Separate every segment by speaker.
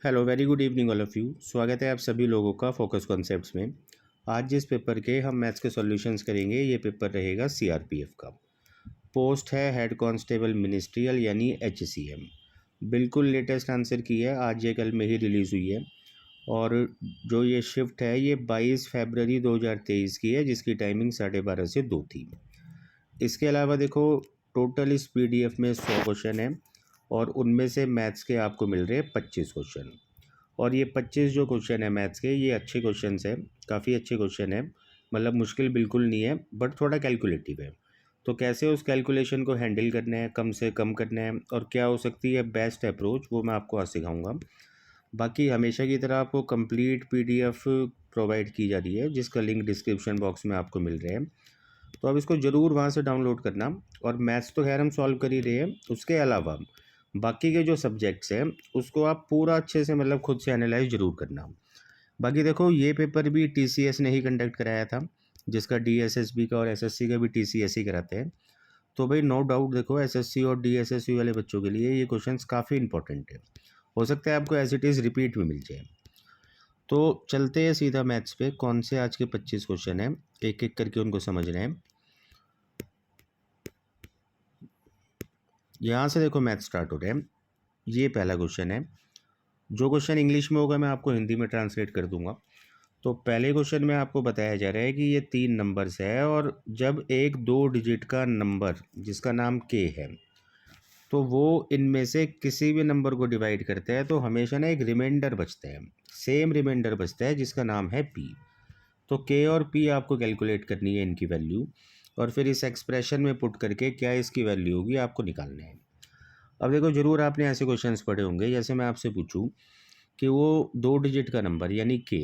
Speaker 1: Hello very good evening all of you. स्वागत है आप सभी लोगों का फोकस कॉन्सेप्ट्स में। आज जिस पेपर के हम मैथ्स के सॉल्यूशंस करेंगे ये पेपर रहेगा सीआरपीएफ का। पोस्ट है हेड कांस्टेबल मिनिस्ट्रियल यानी एचसीएम। बिल्कुल लेटेस्ट आंसर की है, आज ये कल में ही रिलीज़ हुई है। और जो ये शिफ्ट है ये 22 फरवरी 2023 की है, जिसकी टाइमिंग 12:30 से 2 थी। इसके अलावा देखो, टोटल इस पीडीएफ में 100 क्वेश्चन है और उनमें से मैथ्स के आपको मिल रहे हैं 25 क्वेश्चन। और ये 25 जो क्वेश्चन है मैथ्स के, ये अच्छे क्वेश्चन है, काफ़ी अच्छे क्वेश्चन है। मतलब मुश्किल बिल्कुल नहीं है, बट थोड़ा कैलकुलेटिव है। तो कैसे उस कैलकुलेशन को हैंडल करना है, कम से कम करना है, और क्या हो सकती है बेस्ट अप्रोच, वो मैं आपको आज सिखाऊंगा। बाकी हमेशा की तरह आपको कंप्लीट पीडीएफ प्रोवाइड की जा रही है, जिसका लिंक डिस्क्रिप्शन बॉक्स में आपको मिल रहे हैं। तो अब इसको ज़रूर वहाँ से डाउनलोड करना। और मैथ्स तो खैर हम सॉल्व कर ही रहे हैं, उसके अलावा बाकी के जो सब्जेक्ट्स हैं उसको आप पूरा अच्छे से मतलब खुद से एनालाइज ज़रूर करना। बाकी देखो, ये पेपर भी टीसीएस ने ही कंडक्ट कराया था, जिसका डीएसएसबी का और एसएससी का भी टीसीएस ही कराते हैं। तो भाई नो डाउट देखो, एसएससी और डीएसएससी वाले बच्चों के लिए ये क्वेश्चंस काफ़ी इंपॉर्टेंट है। हो सकता है आपको एज इट इज़ रिपीट में मिल जाए। तो चलते हैं सीधा मैथ्स पे। कौन से आज के 25 क्वेश्चन हैं, एक एक करके उनको समझ रहे हैं। यहाँ से देखो मैथ स्टार्ट हो रहे हैं। ये पहला क्वेश्चन है। जो क्वेश्चन इंग्लिश में होगा मैं आपको हिंदी में ट्रांसलेट कर दूंगा। तो पहले क्वेश्चन में आपको बताया जा रहा है कि ये 3 नंबर्स है, और जब एक 2 डिजिट का नंबर जिसका नाम के है, तो वो इनमें से किसी भी नंबर को डिवाइड करता है तो हमेशा ना एक रिमाइंडर बचता है, सेम रिमाइंडर बचता है जिसका नाम है पी। तो के और पी आपको कैलकुलेट करनी है इनकी वैल्यू, और फिर इस एक्सप्रेशन में पुट करके क्या इसकी वैल्यू होगी आपको निकालना है। अब देखो, ज़रूर आपने ऐसे क्वेश्चंस पढ़े होंगे, जैसे मैं आपसे पूछूं कि वो 2 डिजिट का नंबर यानी के,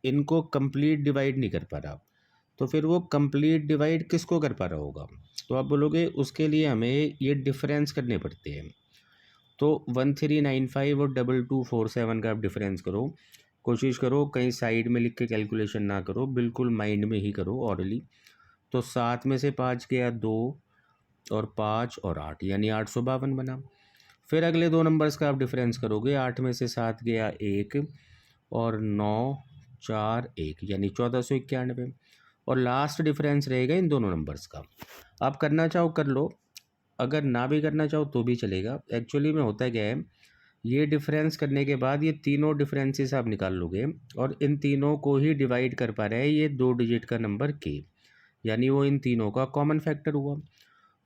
Speaker 1: इनको कंप्लीट डिवाइड नहीं कर पा रहा, तो फिर वो कंप्लीट डिवाइड किसको कर पा रहा होगा। तो आप बोलोगे उसके लिए हमें ये डिफरेंस करने पड़ते हैं। तो 1395 और 2247 का आप डिफरेंस करो। कोशिश करो कहीं साइड में लिख के कैलकुलेशन ना करो, बिल्कुल माइंड में ही करो ऑरली। तो 7 में से 5 गया 2, और 5 और 8 यानी 852 बना। फिर अगले दो नंबर्स का आप डिफरेंस करोगे, 8 में से 7 गया 1, और 9 4 1 यानी 1491। और लास्ट डिफरेंस रहेगा इन दोनों नंबर्स का। आप करना चाहो कर लो, अगर ना भी करना चाहो तो भी चलेगा। एक्चुअली में होता क्या है, ये डिफरेंस करने के बाद ये तीनों डिफरेंसेस आप निकाल लोगे, और इन तीनों को ही डिवाइड कर पा रहे हैं ये 2 डिजिट का नंबर के, यानी वो इन तीनों का कॉमन फैक्टर हुआ।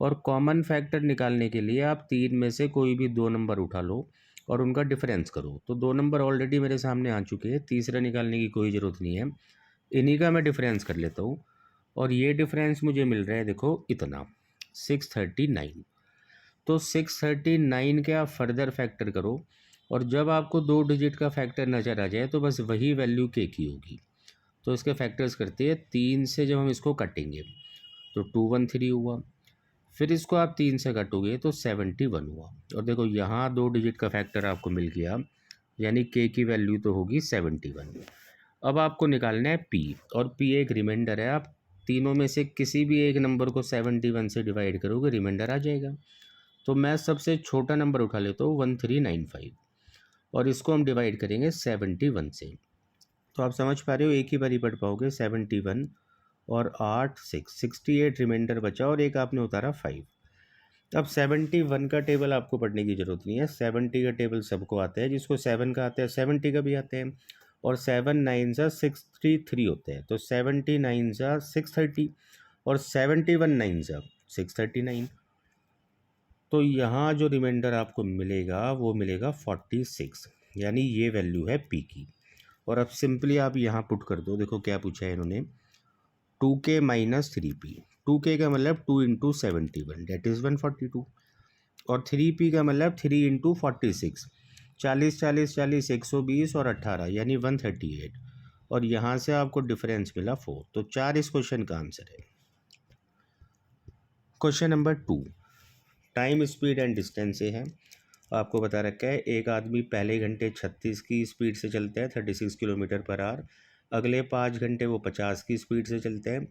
Speaker 1: और कॉमन फैक्टर निकालने के लिए आप 3 में से कोई भी 2 नंबर उठा लो और उनका डिफरेंस करो। तो 2 नंबर ऑलरेडी मेरे सामने आ चुके हैं, तीसरा निकालने की कोई ज़रूरत नहीं है। इन्हीं का मैं डिफरेंस कर लेता हूँ, और ये डिफरेंस मुझे मिल रहा है देखो इतना, 639। तो 639 के आप फर्दर फैक्टर करो, और जब आपको 2 डिजिट का फैक्टर नज़र आ जाए तो बस वही वैल्यू के की होगी। तो इसके फैक्टर्स करते हैं, 3 से जब हम इसको काटेंगे तो 213 हुआ। फिर इसको आप 3 से काटोगे तो 71 हुआ। और देखो यहाँ 2 डिजिट का फैक्टर आपको मिल गया, यानी के की वैल्यू तो होगी 71। अब आपको निकालना है पी, और पी एक रिमाइंडर है। आप तीनों में से किसी भी एक नंबर को 71 से डिवाइड करोगे, रिमाइंडर आ जाएगा। तो मैं सबसे छोटा नंबर उठा लेता हूँ 1395, और इसको हम डिवाइड करेंगे 71 से। तो आप समझ पा रहे हो, एक ही बारी पढ़ पाओगे 71 और 8 68 रिमाइंडर बचा, और एक आपने उतारा 5। अब 71 का टेबल आपको पढ़ने की ज़रूरत नहीं है, 70 का टेबल सबको आता है, जिसको 7 का आता है 70 का भी आता है। और 7 9 सा 63 होते हैं, तो 79 सा 630, और 71 9 सा 639। तो यहाँ जो रिमाइंडर आपको मिलेगा वो मिलेगा 46, यानी ये वैल्यू है पी की। और अब सिंपली आप यहाँ पुट कर दो, देखो क्या पूछा है इन्होंने, 2k माइनस 3p। 2k का मतलब 2 इंटू 71 डेट इज़ 142, और 3p का मतलब 3 इंटू 46, 40 40 40 120 और 18 यानी 138। और यहाँ से आपको डिफरेंस मिला 4। तो 4 इस क्वेश्चन का आंसर है। Question number 2 time speed and distance से है। आपको बता रखा है एक आदमी पहले घंटे 36 की स्पीड से चलता है, 36 किलोमीटर पर आवर। अगले 5 घंटे वो 50 की स्पीड से चलता है,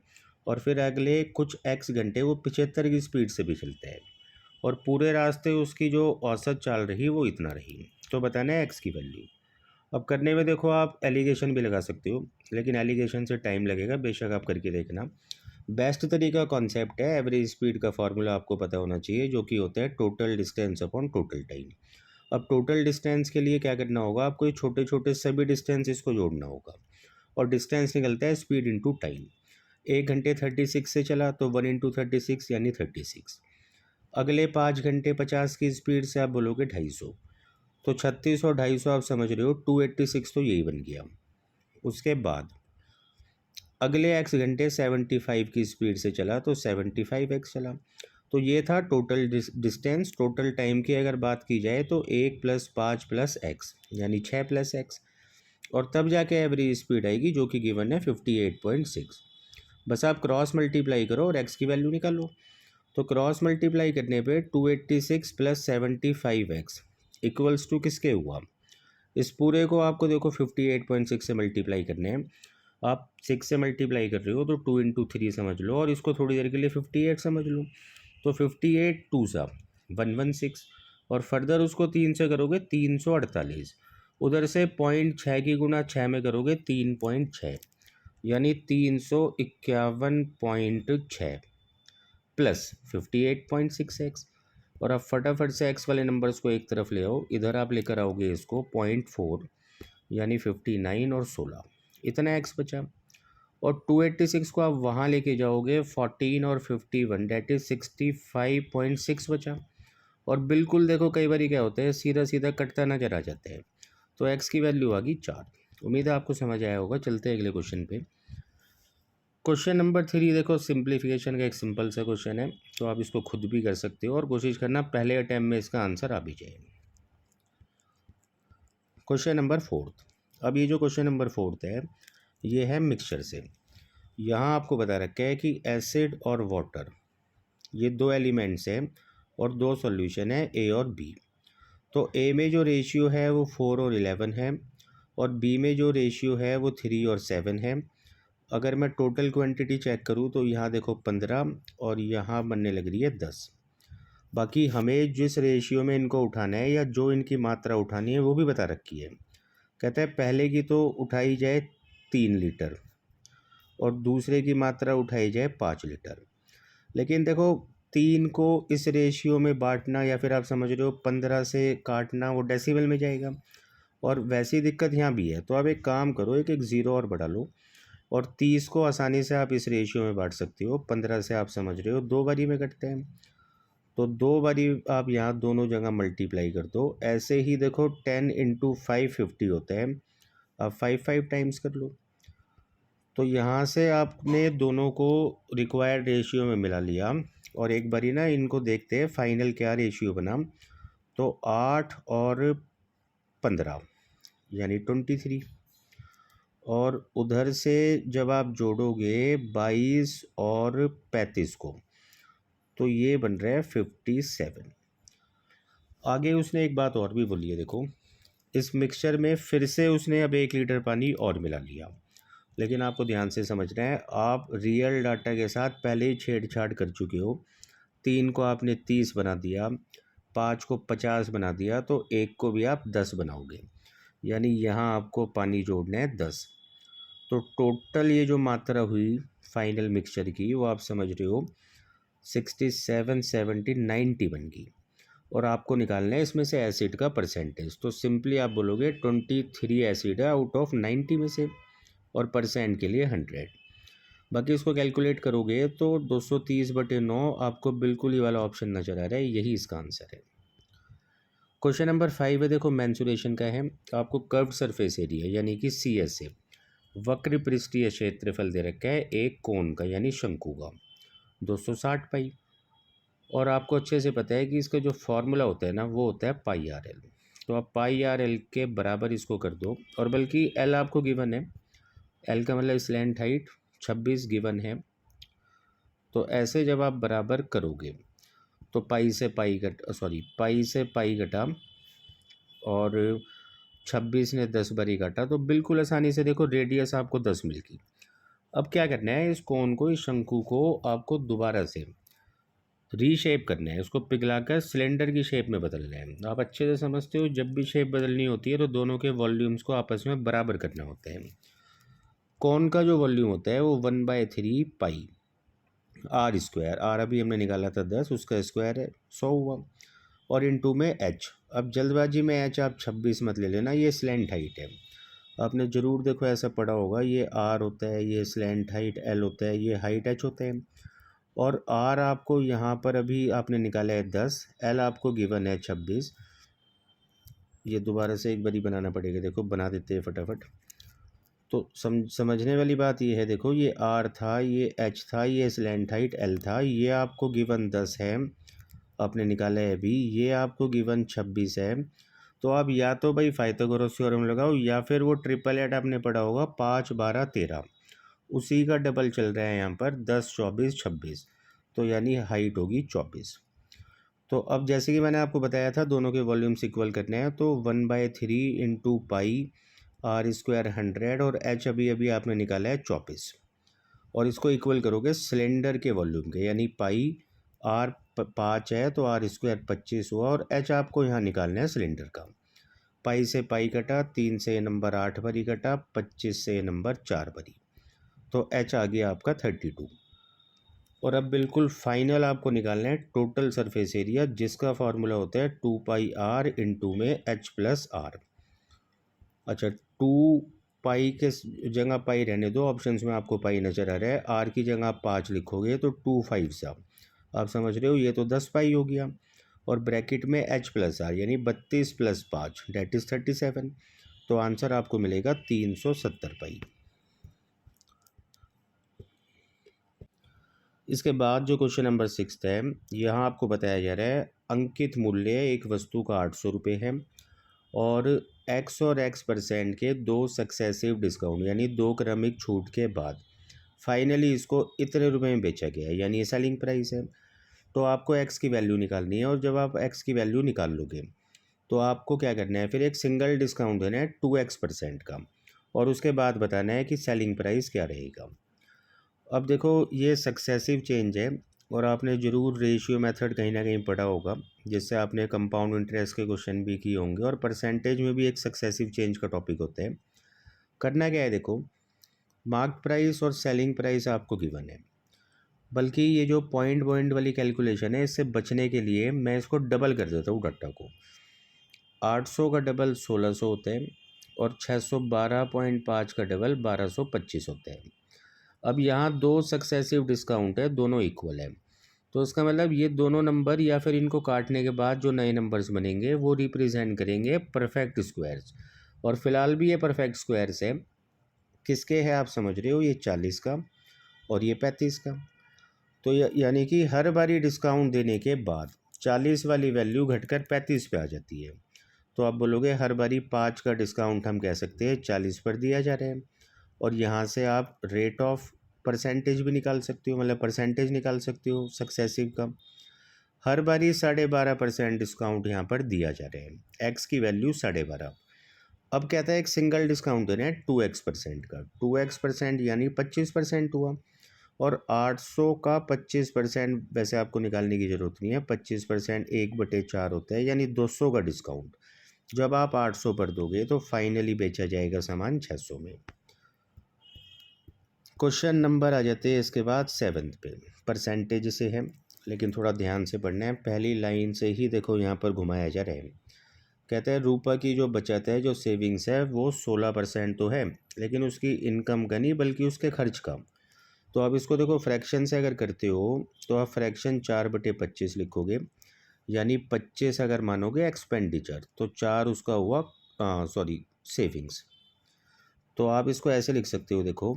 Speaker 1: और फिर अगले कुछ एक्स घंटे वो 75 की स्पीड से भी चलता है, और पूरे रास्ते उसकी जो औसत चाल रही वो इतना रही। तो बताना है एक्स की वैल्यू। अब करने में देखो आप एलिगेशन भी लगा सकते हो, लेकिन एलिगेशन से टाइम लगेगा, बेशक आप करके देखना। बेस्ट तरीका कॉन्सेप्ट है, एवरेज स्पीड का फार्मूला आपको पता होना चाहिए, जो कि होता है total distance upon total time. अब टोटल डिस्टेंस के लिए क्या करना होगा, आपको ये छोटे छोटे सभी डिस्टेंस इसको जोड़ना होगा, और डिस्टेंस निकलता है स्पीड इंटू टाइम। 1 घंटे 36 से चला तो 1 × 36 यानी 36। अगले 5 घंटे 50 की स्पीड से आप बोलोगे 250, तो 36 और 250 आप समझ रहे हो, 286 तो यही बन गया। उसके बाद अगले x घंटे 75 की स्पीड से चला तो 75x चला। तो ये था टोटल डिस्टेंस। टोटल टाइम की अगर बात की जाए तो 1 + 5 + x यानी 6 + x, और तब जाके एवरेज स्पीड आएगी, जो कि गिवन है 58.6। बस आप क्रॉस मल्टीप्लाई करो और x की वैल्यू निकालो। तो क्रॉस मल्टीप्लाई करने पे 286 + 75x इक्वल्स टू किसके हुआ, इस पूरे को आपको देखो 58.6 से मल्टीप्लाई करने हैं। आप 6 से मल्टीप्लाई कर रहे हो तो 2 × 3 समझ लो, और इसको थोड़ी देर के लिए 58 समझ लो। तो 58 2 सा 116, और फर्दर उसको 3 से करोगे 348। उधर से 0.6 की गुणा 6 में करोगे 3.6 यानी 351.6 प्लस 58.6x। और अब फटाफट से x वाले नंबर्स को एक तरफ ले आओ, इधर आप लेकर आओगे इसको 0.4 यानी 59 और 16, इतना x बचा। और 286 को आप वहाँ लेके जाओगे 14 और 51 डेट इज 65.6 बचा। और बिल्कुल देखो कई बार क्या होता है, सीधा सीधा कटता नजर आ जाता है। तो x की वैल्यू आ गई 4। उम्मीद है आपको समझ आया होगा। चलते हैं अगले क्वेश्चन पे। क्वेश्चन नंबर 3 देखो, सिंप्लीफिकेशन का एक सिंपल सा क्वेश्चन है, तो आप इसको खुद भी कर सकते हो और कोशिश करना पहले अटैम्प्ट में इसका आंसर आ भी जाए। Question number 4। अब ये जो क्वेश्चन नंबर 4 है, ये है मिक्सचर से। यहाँ आपको बता रखा है कि एसिड और वाटर ये 2 एलिमेंट्स हैं और 2 सॉल्यूशन है ए और बी। तो ए में जो रेशियो है वो 4 और 11 है, और बी में जो रेशियो है वो 3 और 7 है। अगर मैं टोटल क्वांटिटी चेक करूँ तो यहाँ देखो 15 और यहाँ बनने लग रही है 10। बाकी हमें जिस रेशियो में इनको उठाना है या जो इनकी मात्रा उठानी है वो भी बता रखी है। कहता है पहले की तो उठाई जाए 3 लीटर और दूसरे की मात्रा उठाई जाए 5 लीटर। लेकिन देखो 3 को इस रेशियो में बांटना, या फिर आप समझ रहे हो 15 से काटना, वो डेसिमल में जाएगा, और वैसी दिक्कत यहाँ भी है। तो आप एक काम करो, एक एक ज़ीरो और बढ़ा लो, और 30 को आसानी से आप इस रेशियो में बांट सकते हो। 15 से आप समझ रहे हो 2 बारी में कटते हैं, तो 2 बारी आप यहाँ दोनों जगह मल्टीप्लाई कर दो। ऐसे ही देखो 10 × 5 50 होता है, आप 5 टाइम्स कर लो। तो यहाँ से आपने दोनों को रिक्वायर्ड रेशियो में मिला लिया, और एक बारी ना इनको देखते हैं फाइनल क्या रेशियो बना। तो 8 और 15 यानी 23, और उधर से जब आप जोड़ोगे 22 और 35 को, तो ये बन रहा है 57। आगे उसने एक बात और भी बोली है, देखो इस मिक्सचर में फिर से उसने अब 1 लीटर पानी और मिला लिया। लेकिन आपको ध्यान से समझना है, आप रियल डाटा के साथ पहले ही छेड़छाड़ कर चुके हो। 3 को आपने 30 बना दिया, 5 को 50 बना दिया, तो 1 को भी आप 10 बनाओगे, यानी यहाँ आपको पानी जोड़ना है 10। तो टोटल ये जो मात्रा हुई फाइनल मिक्सचर की, वो आप समझ रहे हो 67 70 90 बन गई। और आपको निकालना है इसमें से एसिड का परसेंटेज। तो सिंपली आप बोलोगे 23 एसिड है आउट ऑफ 90 में से, और परसेंट के लिए 100। बाकी इसको कैलकुलेट करोगे तो 230/9 आपको बिल्कुल ही वाला ऑप्शन नज़र आ रहा है, यही इसका आंसर है। क्वेश्चन नंबर 5 है, देखो मेंसुरेशन का है। आपको कर्व्ड सरफेस एरिया यानी कि CS से वक्र पृष्ठीय क्षेत्रफल दे रखा है एक कोण का यानी शंकु का 260 पाई। और आपको अच्छे से पता है कि इसका जो फॉर्मूला होता है ना, वो होता है πRL। तो आप πRL के बराबर इसको कर दो, और बल्कि L आपको गिवन है, L का मतलब स्लैंट हाइट 26 गिवन है। तो ऐसे जब आप बराबर करोगे तो पाई से पाई घटा, और 26 ने 10 बारी काटा, तो बिल्कुल आसानी से देखो रेडियस आपको 10 मिल गई। अब क्या करना है, इस कोण को, इस शंकु को आपको दोबारा से रीशेप करना है, उसको पिघलाकर सिलेंडर की शेप में बदलना है। आप अच्छे से समझते हो, जब भी शेप बदलनी होती है तो दोनों के वॉल्यूम्स को आपस में बराबर करना होता है। कौन का जो वॉल्यूम होता है वो 1/3 पाई आर स्क्वायर, आर अभी हमने निकाला था 10, उसका स्क्वायर है 100 हुआ, और इनटू में एच। अब जल्दबाजी में एच आप 26 मत ले लेना, ये स्लैंट हाइट है। आपने ज़रूर देखो ऐसा पढ़ा होगा, ये आर होता है, ये स्लैंट हाइट एल होता है, ये हाइट एच होता है। और आर आपको यहाँ पर अभी आपने निकाला है 10, एल आपको गिवन है 26। ये दोबारा से एक बारी बनाना पड़ेगा, देखो बना देते हैं फटाफट। तो समझने वाली बात ये है, देखो ये आर था, ये एच था, ये स्लैंट हाइट एल था, ये आपको गिवन 10 है, आपने निकाला है अभी, ये आपको गिवन 26 है। तो आप या तो भाई पाइथागोरस थ्योरम लगाओ, या फिर वो ट्रिपल एट आपने पढ़ा होगा 5 12 13, उसी का डबल चल रहा है यहाँ पर 10 24 26, तो यानी हाइट होगी 24। तो अब जैसे कि मैंने आपको बताया था दोनों के वॉल्यूम्स इक्वल करने हैं, तो 1/3 इंटू पाई आर स्क्वायर 100, और एच अभी अभी आपने निकाला है 24, और इसको इक्वल करोगे सिलेंडर के वॉल्यूम के, यानी पाई आर 5 है तो आर स्क्वायर 25 हुआ, और एच आपको यहाँ निकालना है सिलेंडर का। पाई से पाई कटा, 3 से नंबर 8 भरी कटा, 25 से नंबर 4 भरी, तो एच आ गया आपका 32। और अब बिल्कुल फाइनल आपको निकालना है टोटल सरफेस एरिया, जिसका फार्मूला होता है 2πr इंटू में एच प्लस आर। अच्छा, 2 पाई के जगह पाई रहने दो, ऑप्शंस में आपको पाई नज़र आ रहा है, आर की जगह आप 5 लिखोगे तो 2 5 सा, आप समझ रहे हो, ये तो 10 पाई हो गया, और ब्रैकेट में एच प्लस आर यानी 32 + 5 डेट इज़ 37। तो आंसर आपको मिलेगा 370 पाई। इसके बाद जो क्वेश्चन नंबर 6 है, यहाँ आपको बताया जा रहा है अंकित मूल्य एक वस्तु का 800 रुपये है, और x और x% के 2 सक्सेसिव डिस्काउंट यानी 2 क्रमिक छूट के बाद फाइनली इसको इतने रुपए में बेचा गया है, यानी ये सेलिंग प्राइस है। तो आपको x की वैल्यू निकालनी है, और जब आप x की वैल्यू निकाल लोगे तो आपको क्या करना है, फिर एक सिंगल डिस्काउंट देना है 2x% का, और उसके बाद बताना है कि सेलिंग प्राइस क्या रहेगा। अब देखो ये सक्सेसिव चेंज है, और आपने ज़रूर रेशियो मेथड कहीं ना कहीं पढ़ा होगा, जिससे आपने कंपाउंड इंटरेस्ट के क्वेश्चन भी किए होंगे, और परसेंटेज में भी एक सक्सेसिव चेंज का टॉपिक होता है। करना क्या है, देखो मार्क प्राइस और सेलिंग प्राइस आपको गिवन है, बल्कि ये जो पॉइंट पॉइंट वाली कैलकुलेशन है, इससे बचने के लिए मैं इसको डबल कर देता हूँ डाटा को। 800 का डबल 1600 होता है, और 612.5 का डबल 1225 होता है। अब यहाँ 2 सक्सेसिव डिस्काउंट है, दोनों इक्वल है, तो इसका मतलब ये दोनों नंबर या फिर इनको काटने के बाद जो नए नंबर्स बनेंगे वो रिप्रेजेंट करेंगे परफेक्ट स्क्वायर्स, और फिलहाल भी ये परफेक्ट स्क्वायर्स है। किसके है आप समझ रहे हो, ये 40 का और ये 35 का। तो यानी कि हर बारी डिस्काउंट देने के बाद 40 वाली वैल्यू घटकर 35 पे आ जाती है। तो आप बोलोगे हर बारी 5 का डिस्काउंट हम कह सकते हैं 40 पर दिया जा रहा है, और यहाँ से आप रेट ऑफ परसेंटेज भी निकाल सकते हो, मतलब परसेंटेज निकाल सकते हो सक्सेसिव का। हर बारी 12.5% डिस्काउंट यहाँ पर दिया जा रहा है, एक्स की वैल्यू 12.5। अब कहता है एक सिंगल डिस्काउंट देना है 2x% का, 2x% यानी 25% हुआ, और 800 का 25% वैसे आपको निकालने की ज़रूरत नहीं है, 25% 1/4 होता है, यानी 200 का डिस्काउंट जब आप 800 पर दोगे तो फाइनली बेचा जाएगा सामान 600 में। क्वेश्चन नंबर आ जाते हैं इसके बाद 7th पे, परसेंटेज से है, लेकिन थोड़ा ध्यान से पढ़ना है, पहली लाइन से ही देखो यहाँ पर घुमाया जा रहा है। कहता है रूपा की जो बचत है, जो सेविंग्स है, वो 16% तो है, लेकिन उसकी इनकम का नहीं बल्कि उसके खर्च का। तो आप इसको देखो फ्रैक्शन से अगर करते हो तो आप फ्रैक्शन 4/25 लिखोगे, यानी 25 अगर मानोगे एक्सपेंडिचर तो 4 उसका हुआ सेविंग्स। तो आप इसको ऐसे लिख सकते हो, देखो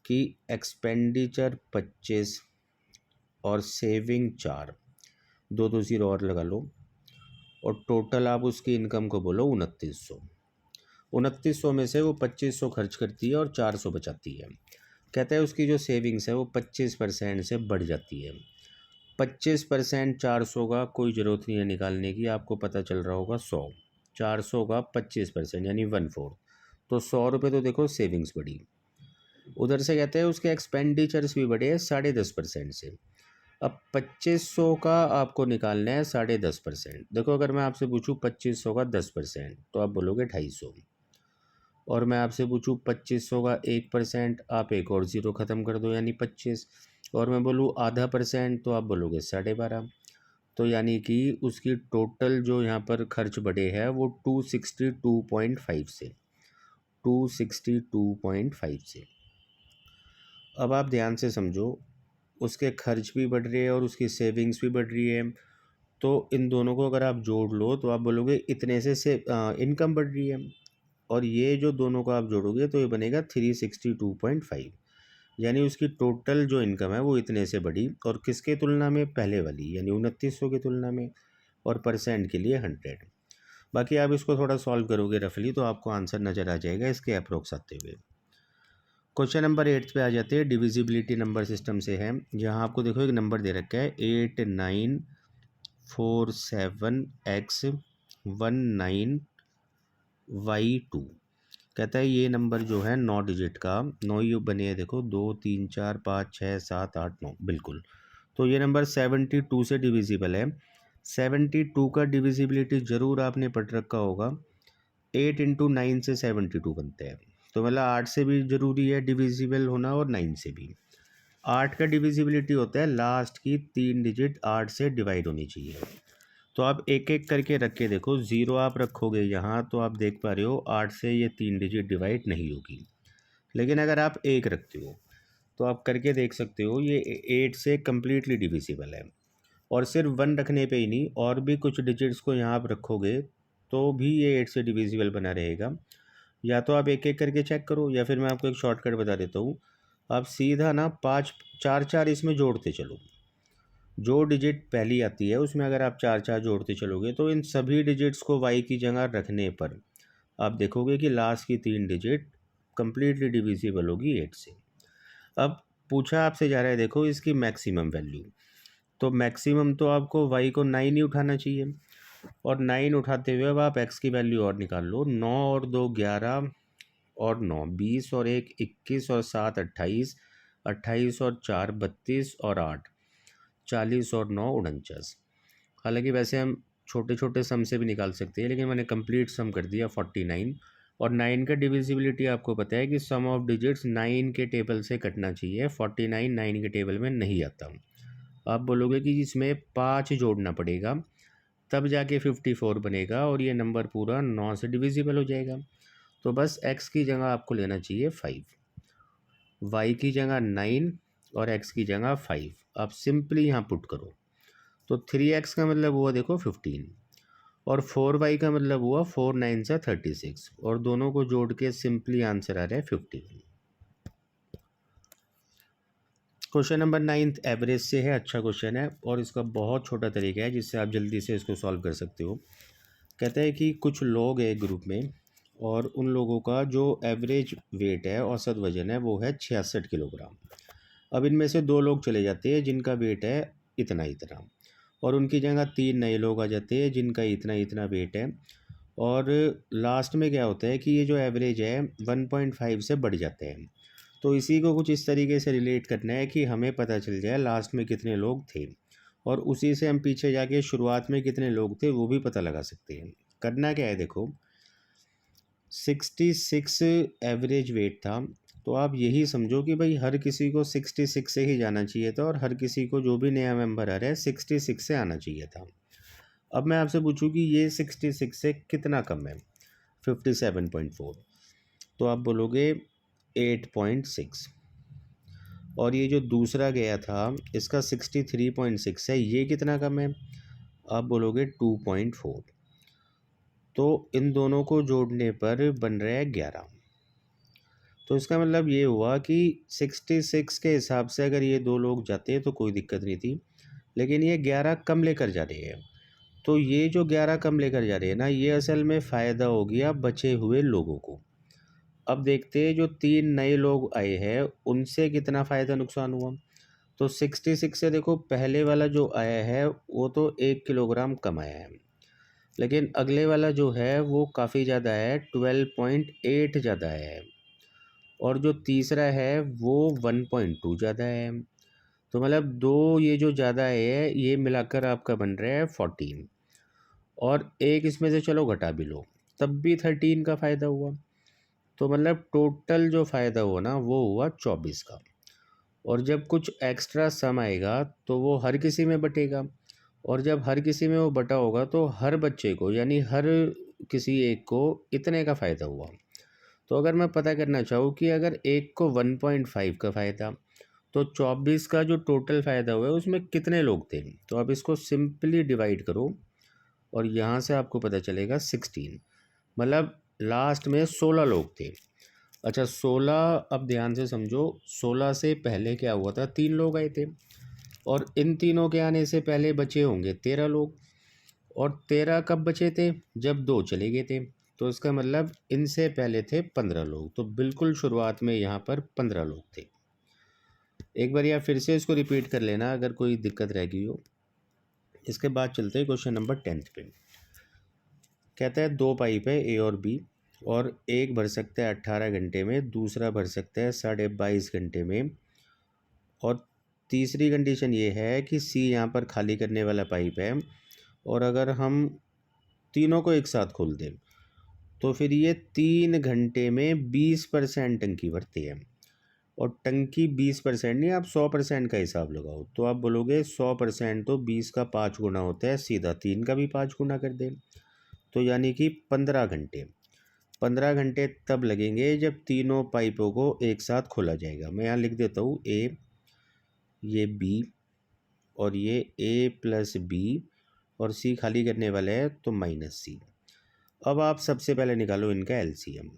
Speaker 1: कि एक्सपेंडिचर 25 और सेविंग 4, 2 0 और लगा लो, और टोटल आप उसकी इनकम को बोलो 2900। 2900 में से वो 2500 खर्च करती है और 400 बचाती है। कहता है उसकी जो सेविंग्स है वो 25% से बढ़ जाती है। 25% 400 का कोई ज़रूरत नहीं है निकालने की, आपको पता चल रहा होगा 100, 400 का 25% यानी 1/4, तो 100 रुपये तो देखो सेविंग्स बढ़ी। उधर से कहते हैं उसके एक्सपेंडिचर्स भी बढ़े 10.5% से। अब 2500 का आपको निकालना है 10.5%। देखो अगर मैं आपसे पूछूं 2500 का 10% तो आप बोलोगे 250, और मैं आपसे पूछूं 2500 का 1%, आप एक और ज़ीरो ख़त्म कर दो यानी 25, और मैं बोलूँ आधा परसेंट तो आप बोलोगे 12.5। तो यानी कि उसकी टोटल जो यहाँ पर खर्च बढ़े है वो 262.5 से, 262.5 से। अब आप ध्यान से समझो, उसके खर्च भी बढ़ रहे हैं और उसकी सेविंग्स भी बढ़ रही है। तो इन दोनों को अगर आप जोड़ लो तो आप बोलोगे इतने से इनकम बढ़ रही है, और ये जो दोनों को आप जोड़ोगे तो ये बनेगा 362.5, यानी उसकी टोटल जो इनकम है वो इतने से बढ़ी। और किसके तुलना में? पहले वाली यानी 2900 की तुलना में, और परसेंट के लिए 100। बाकी आप इसको थोड़ा सॉल्व करोगे रफली तो आपको आंसर नज़र आ जाएगा इसके अप्रोक्स आते हुए। क्वेश्चन नंबर 8 पे आ जाते हैं। डिविजिबिलिटी नंबर सिस्टम से है, जहां आपको देखो एक नंबर दे रखा है 8947x19y2। कहता है ये नंबर जो है 9 डिजिट का, 9 ही बने हैं, देखो 2 3 4 5 6 7 8 9 बिल्कुल। तो ये नंबर 72 से डिविजिबल है। 72 का डिविजिबिलिटी ज़रूर आपने पढ़ रखा होगा, 8 इंटू 9 से 72 बनते हैं। तो मतलब 8 से भी ज़रूरी है डिविजिबल होना और 9 से भी। 8 का डिविजिबिलिटी होता है लास्ट की 3 डिजिट 8 से डिवाइड होनी चाहिए। तो आप एक एक करके रख के देखो, ज़ीरो आप रखोगे यहाँ तो आप देख पा रहे हो 8 से ये 3 डिजिट डिवाइड नहीं होगी। लेकिन अगर आप एक रखते हो तो आप करके देख सकते हो ये 8 से कम्प्लीटली डिविजिबल है। और सिर्फ 1 रखने पे ही नहीं, और भी कुछ डिजिट्स को यहाँ आप रखोगे तो भी ये 8 से डिविजिबल बना रहेगा। या तो आप एक एक करके चेक करो, या फिर मैं आपको एक शॉर्टकट बता देता हूँ। आप सीधा ना 5 4 4 इसमें जोड़ते चलो। जो डिजिट पहली आती है उसमें अगर आप 4 4 जोड़ते चलोगे तो इन सभी डिजिट्स को वाई की जगह रखने पर आप देखोगे कि लास्ट की 3 डिजिट कम्प्लीटली डिविजिबल होगी 8 से। अब पूछा आपसे जा रहा है देखो इसकी मैक्सिमम वैल्यू, तो मैक्सिमम तो आपको वाई को 9 ही उठाना चाहिए, और 9 उठाते हुए अब आप एक्स की वैल्यू और निकाल लो। 9 और 2 11, और 9 20, और 1 21, और 7 28, 28 और 4 32, और 8 40, और 9 49। हालांकि वैसे हम छोटे छोटे सम से भी निकाल सकते हैं, लेकिन मैंने कंप्लीट सम कर दिया 49। और 9 का डिविजिबिलिटी आपको पता है कि सम ऑफ डिजिट्स 9 के टेबल से कटना चाहिए, 49 9 के टेबल में नहीं आता। आप बोलोगे कि इसमें 5 जोड़ना पड़ेगा तब जाके 54 बनेगा, और ये नंबर पूरा 9 से डिविजिबल हो जाएगा। तो बस x की जगह आपको लेना चाहिए 5, y की जगह 9, और x की जगह 5। आप सिंपली यहाँ पुट करो तो 3x का मतलब हुआ देखो 15, और 4y का मतलब हुआ 4 9 से 36, और दोनों को जोड़ के सिंपली आंसर आ रहा है 51। क्वेश्चन नंबर 9 एवरेज से है, अच्छा क्वेश्चन है और इसका बहुत छोटा तरीका है जिससे आप जल्दी से इसको सॉल्व कर सकते हो। कहता है कि कुछ लोग हैं ग्रुप में, और उन लोगों का जो एवरेज वेट है, औसत वजन है, वो है 66 किलोग्राम। अब इनमें से 2 लोग चले जाते हैं जिनका वेट है इतना इतना, और उनकी जगह 3 नए लोग आ जाते हैं जिनका इतना इतना वेट है। और लास्ट में क्या होता है कि ये जो एवरेज है 1.5 से बढ़ जाते हैं। तो इसी को कुछ इस तरीके से रिलेट करना है कि हमें पता चल जाए लास्ट में कितने लोग थे, और उसी से हम पीछे जाके शुरुआत में कितने लोग थे वो भी पता लगा सकते हैं। करना क्या है देखो, 66 एवरेज वेट था, तो आप यही समझो कि भाई हर किसी को 66 से ही जाना चाहिए था, और हर किसी को जो भी नया मेंबर आ रहा है 66 से आना चाहिए था। अब मैं आपसे पूछूं कि ये 66 से कितना कम है, 57.4, तो आप बोलोगे 8.6। और ये जो दूसरा गया था इसका 63.6 है, ये कितना कम है, आप बोलोगे 2.4। तो इन दोनों को जोड़ने पर बन रहा है 11। तो इसका मतलब ये हुआ कि 66 के हिसाब से अगर ये 2 लोग जाते तो कोई दिक्कत नहीं थी, लेकिन ये 11 कम लेकर जा रहे हैं। तो ये जो 11 कम लेकर जा रहे हैं ना, ये असल में फ़ायदा हो गया बचे हुए लोगों को। अब देखते हैं जो 3 नए लोग आए हैं उनसे कितना फ़ायदा नुकसान हुआ। तो 66 से देखो पहले वाला जो आया है वो तो 1 किलोग्राम कम आया है, लेकिन अगले वाला जो है वो काफ़ी ज़्यादा है, 12.8 ज़्यादा है, और जो तीसरा है वो 1.2 ज़्यादा है। तो मतलब 2 ये जो ज़्यादा है ये मिलाकर आपका बन रहा है 14, और एक इसमें से चलो घटा भी लो तब भी 13 का फ़ायदा हुआ। तो मतलब टोटल जो फ़ायदा हुआ ना वो हुआ 24 का। और जब कुछ एक्स्ट्रा सम आएगा तो वो हर किसी में बटेगा, और जब हर किसी में वो बटा होगा तो हर बच्चे को यानी हर किसी एक को इतने का फ़ायदा हुआ। तो अगर मैं पता करना चाहूँ कि अगर एक को 1.5 का फ़ायदा, तो 24 का जो टोटल फ़ायदा हुआ है उसमें कितने लोग थे, तो आप इसको सिंपली डिवाइड करो और यहाँ से आपको पता चलेगा 16, मतलब लास्ट में 16 लोग थे। अच्छा 16, अब ध्यान से समझो, 16 से पहले क्या हुआ था, 3 लोग आए थे, और इन तीनों के आने से पहले बचे होंगे 13 लोग, और 13 कब बचे थे, जब 2 चले गए थे। तो इसका मतलब इनसे पहले थे 15 लोग, तो बिल्कुल शुरुआत में यहाँ पर 15 लोग थे। एक बार या फिर से इसको रिपीट कर लेना अगर कोई दिक्कत रह गई हो। इसके बाद चलते हैं क्वेश्चन नंबर 10 पे। कहता है 2 पाइप है ए और बी, और एक भर सकता है 18 घंटे में, दूसरा भर सकता है 22.5 घंटे में, और तीसरी कंडीशन ये है कि सी यहाँ पर खाली करने वाला पाइप है, और अगर हम तीनों को एक साथ खोल दें तो फिर ये 3 घंटे में 20% टंकी भरती है। और टंकी 20% नहीं, आप 100% का हिसाब लगाओ, तो आप बोलोगे 100% तो 20 का 5 गुना होता है, सीधा 3 का भी 5 गुना कर दें, तो यानी कि 15 घंटे। 15 घंटे तब लगेंगे जब तीनों पाइपों को एक साथ खोला जाएगा। मैं यहाँ लिख देता हूँ ए, ये बी, और ये ए प्लस बी, और सी खाली करने वाला है तो माइनस सी। अब आप सबसे पहले निकालो इनका एलसीएम।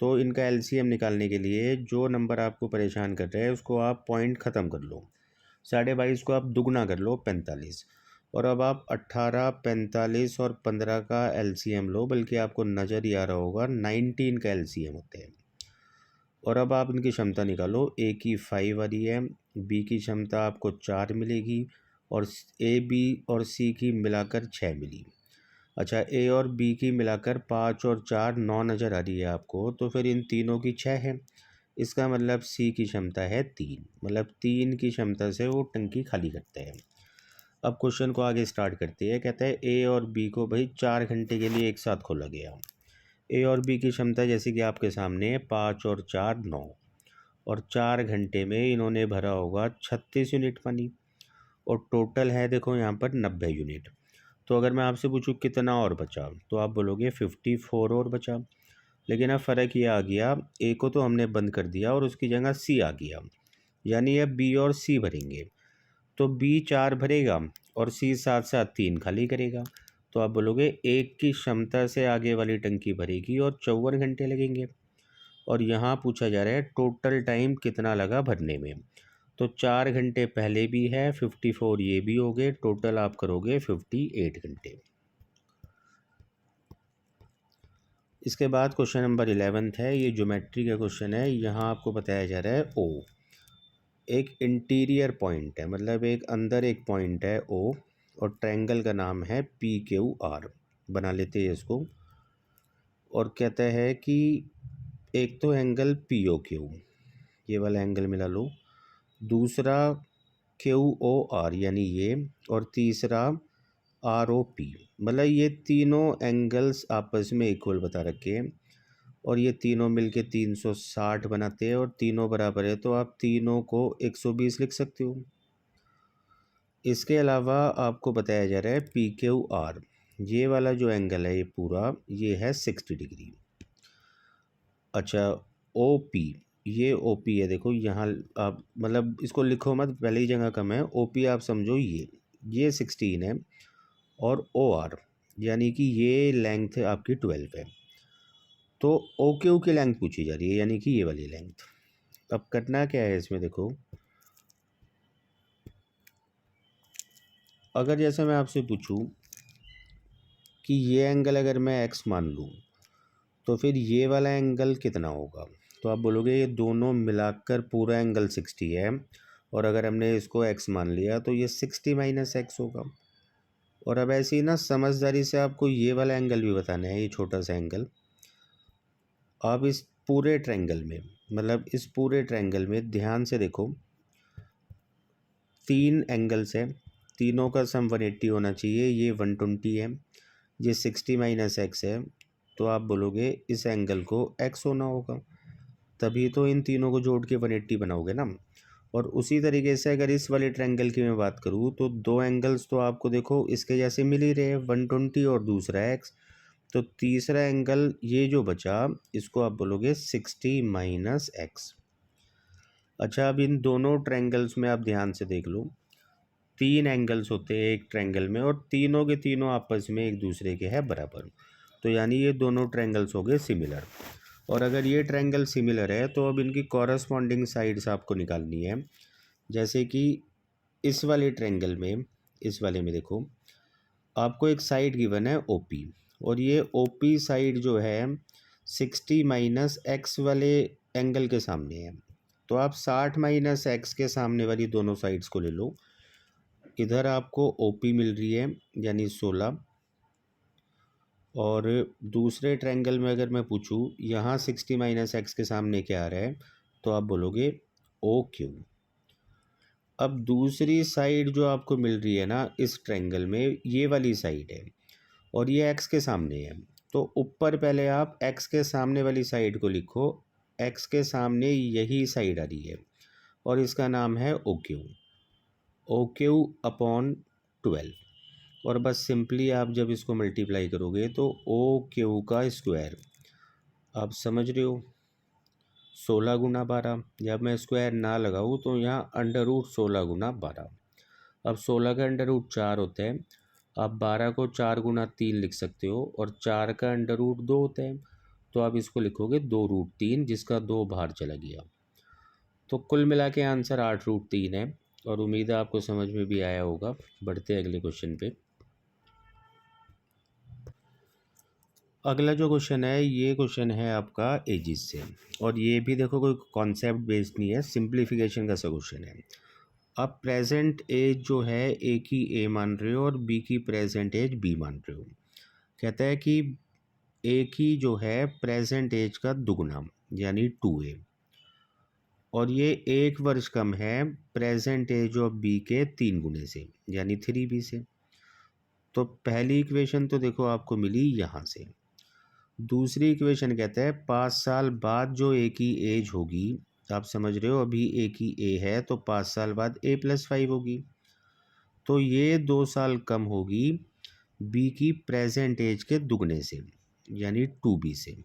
Speaker 1: तो इनका एलसीएम निकालने के लिए जो नंबर आपको परेशान कर रहे हैं उसको आप पॉइंट ख़त्म कर लो। 22.5 को आप दुगना कर लो 45, और अब आप 18, 45 और 15 का एलसीएम लो, बल्कि आपको नज़र ही आ रहा होगा 19 का एलसीएम होते हैं। और अब आप इनकी क्षमता निकालो, ए की 5 आ रही है, बी की क्षमता आपको 4 मिलेगी, और ए बी और सी की मिलाकर 6 मिली। अच्छा ए और बी की मिलाकर 5 और 4 9 नज़र आ रही है आपको, तो फिर इन तीनों की 6 है। इसका मतलब सी की क्षमता है 3, मतलब 3 की क्षमता से वो टंकी खाली करते हैं। अब क्वेश्चन को आगे स्टार्ट करते हैं। कहता है ए और बी को भाई 4 घंटे के लिए एक साथ खोला गया। ए और बी की क्षमता जैसे कि आपके सामने है, 5 और 4 9, और 4 घंटे में इन्होंने भरा होगा 36 यूनिट पानी, और टोटल है देखो यहाँ पर 90 यूनिट। तो अगर मैं आपसे पूछूं कितना और बचा, तो आप बोलोगे 54 और बचा। लेकिन अब फ़र्क ये आ गया, ए को तो हमने बंद कर दिया और उसकी जगह सी आ गया, यानी अब बी और सी भरेंगे। तो बी 4 भरेगा और सी साथ साथ 3 खाली करेगा। तो आप बोलोगे एक की क्षमता से आगे वाली टंकी भरेगी और 54 घंटे लगेंगे। और यहाँ पूछा जा रहा है टोटल टाइम कितना लगा भरने में। तो 4 घंटे पहले भी है, 54 ये भी हो गए, टोटल आप करोगे 58 घंटे। इसके बाद क्वेश्चन नंबर 11 है, ये ज्योमेट्री का क्वेश्चन है। यहाँ आपको बताया जा रहा है ओ एक इंटीरियर पॉइंट है, मतलब एक अंदर एक पॉइंट है ओ, और ट्रायंगल का नाम है पी क्यू आर, बना लेते हैं इसको। और कहता है कि एक तो एंगल पी ओ क्यू, ये वाला एंगल मिला लो, दूसरा क्यू ओ आर यानी ये, और तीसरा आर ओ पी, मतलब ये तीनों एंगल्स आपस में इक्वल बता रखे हैं, और ये तीनों मिलके 360 बनाते हैं, और तीनों बराबर है तो आप तीनों को 120 लिख सकते हो। इसके अलावा आपको बताया जा रहा है पी क्यू आर, ये वाला जो एंगल है ये पूरा ये है 60 डिग्री। अच्छा ओ पी, ये ओ पी है, देखो यहाँ आप मतलब इसको लिखो मत, पहले ही जगह कम है। ओ पी आप समझो ये 16 है, और ओ आर यानी कि ये लेंथ आपकी 12 है। तो ओ क्यू की लेंथ पूछी जा रही है, यानी कि ये वाली लेंथ। अब करना क्या है इसमें, देखो अगर जैसे मैं आपसे पूछूं कि ये एंगल अगर मैं एक्स मान लूँ तो फिर ये वाला एंगल कितना होगा, तो आप बोलोगे ये दोनों मिलाकर पूरा एंगल 60 है, और अगर हमने इसको एक्स मान लिया तो ये 60 माइनस एक्स होगा। और अब ऐसे ही ना समझदारी से आपको ये वाला एंगल भी बताना है, ये छोटा सा एंगल। आप इस पूरे ट्रायंगल में, मतलब इस पूरे ट्रायंगल में ध्यान से देखो, तीन एंगल्स है, तीनों का सम 180 होना चाहिए। ये 120 है, ये 60 माइनस एक्स है, तो आप बोलोगे इस एंगल को एक्स होना होगा, तभी तो इन तीनों को जोड़ के 180 बनाओगे ना। और उसी तरीके से अगर इस वाले ट्रायंगल की मैं बात करूँ तो दो एंगल्स तो आपको देखो इसके जैसे मिल ही रहे हैं, 120 और दूसरा एक्स, तो तीसरा एंगल ये जो बचा इसको आप बोलोगे 60 माइनस एक्स। अच्छा, अब इन दोनों ट्रायंगल्स में आप ध्यान से देख लो, तीन एंगल्स होते हैं एक ट्रायंगल में और तीनों के तीनों आपस में एक दूसरे के हैं बराबर, तो यानी ये दोनों ट्रायंगल्स हो गए सिमिलर। और अगर ये ट्रायंगल सिमिलर है तो अब इनकी कॉरस्पॉन्डिंग साइड्स आपको निकालनी है। जैसे कि इस वाले ट्रायंगल में, इस वाले में देखो आपको एक साइड गिवन है ओपी, और ये ओपी साइड जो है 60 माइनस एक्स वाले एंगल के सामने है, तो आप 60 माइनस एक्स के सामने वाली दोनों साइड्स को ले लो। इधर आपको ओपी मिल रही है यानी 16, और दूसरे ट्रायंगल में अगर मैं पूछूं यहाँ 60 माइनस एक्स के सामने क्या आ रहा है, तो आप बोलोगे ओ क्यू। अब दूसरी साइड जो आपको मिल रही है ना इस ट्रायंगल में, ये वाली साइड है और ये एक्स के सामने है, तो ऊपर पहले आप एक्स के सामने वाली साइड को लिखो, एक्स के सामने यही साइड आ रही है और इसका नाम है O Q, O Q upon 12। और बस सिंपली आप जब इसको मल्टीप्लाई करोगे तो ओ क्यू का स्क्वायर, आप समझ रहे हो 16 गुना 12, जब मैं स्क्वायर ना लगाऊँ तो यहाँ अंडर रूट 16 गुना 12। अब 16 का अंडर रूट 4 होता है, आप 12 को 4 गुना 3 लिख सकते हो, और 4 का अंडर रूट 2 होता है, तो आप इसको लिखोगे 2 रूट 3, जिसका 2 बाहर चला गया। तो कुल मिला के आंसर 8 रूट 3 है, और उम्मीद है आपको समझ में भी आया होगा। बढ़ते हैं अगले क्वेश्चन पे। अगला जो क्वेश्चन है ये क्वेश्चन है आपका एजिस से, और ये भी देखो कोई कॉन्सेप्ट बेस्ड नहीं है, सिंप्लीफिकेशन का सा क्वेश्चन है। अब प्रेजेंट एज जो है ए की ए मान रहे हो और बी की प्रेजेंट एज बी मान रहे हो। कहता है कि ए की जो है प्रेजेंट एज का दुगुना यानी 2a, और ये 1 वर्ष कम है प्रेजेंट एज ऑफ बी के 3 गुने से यानी 3b से। तो पहली इक्वेशन तो देखो आपको मिली यहाँ से। दूसरी इक्वेशन कहता है 5 साल बाद जो ए की एज होगी, आप समझ रहे हो अभी ए की ए है तो 5 साल बाद a+5 होगी, तो ये 2 साल कम होगी बी की प्रेजेंट एज के दुगने से यानी 2b से।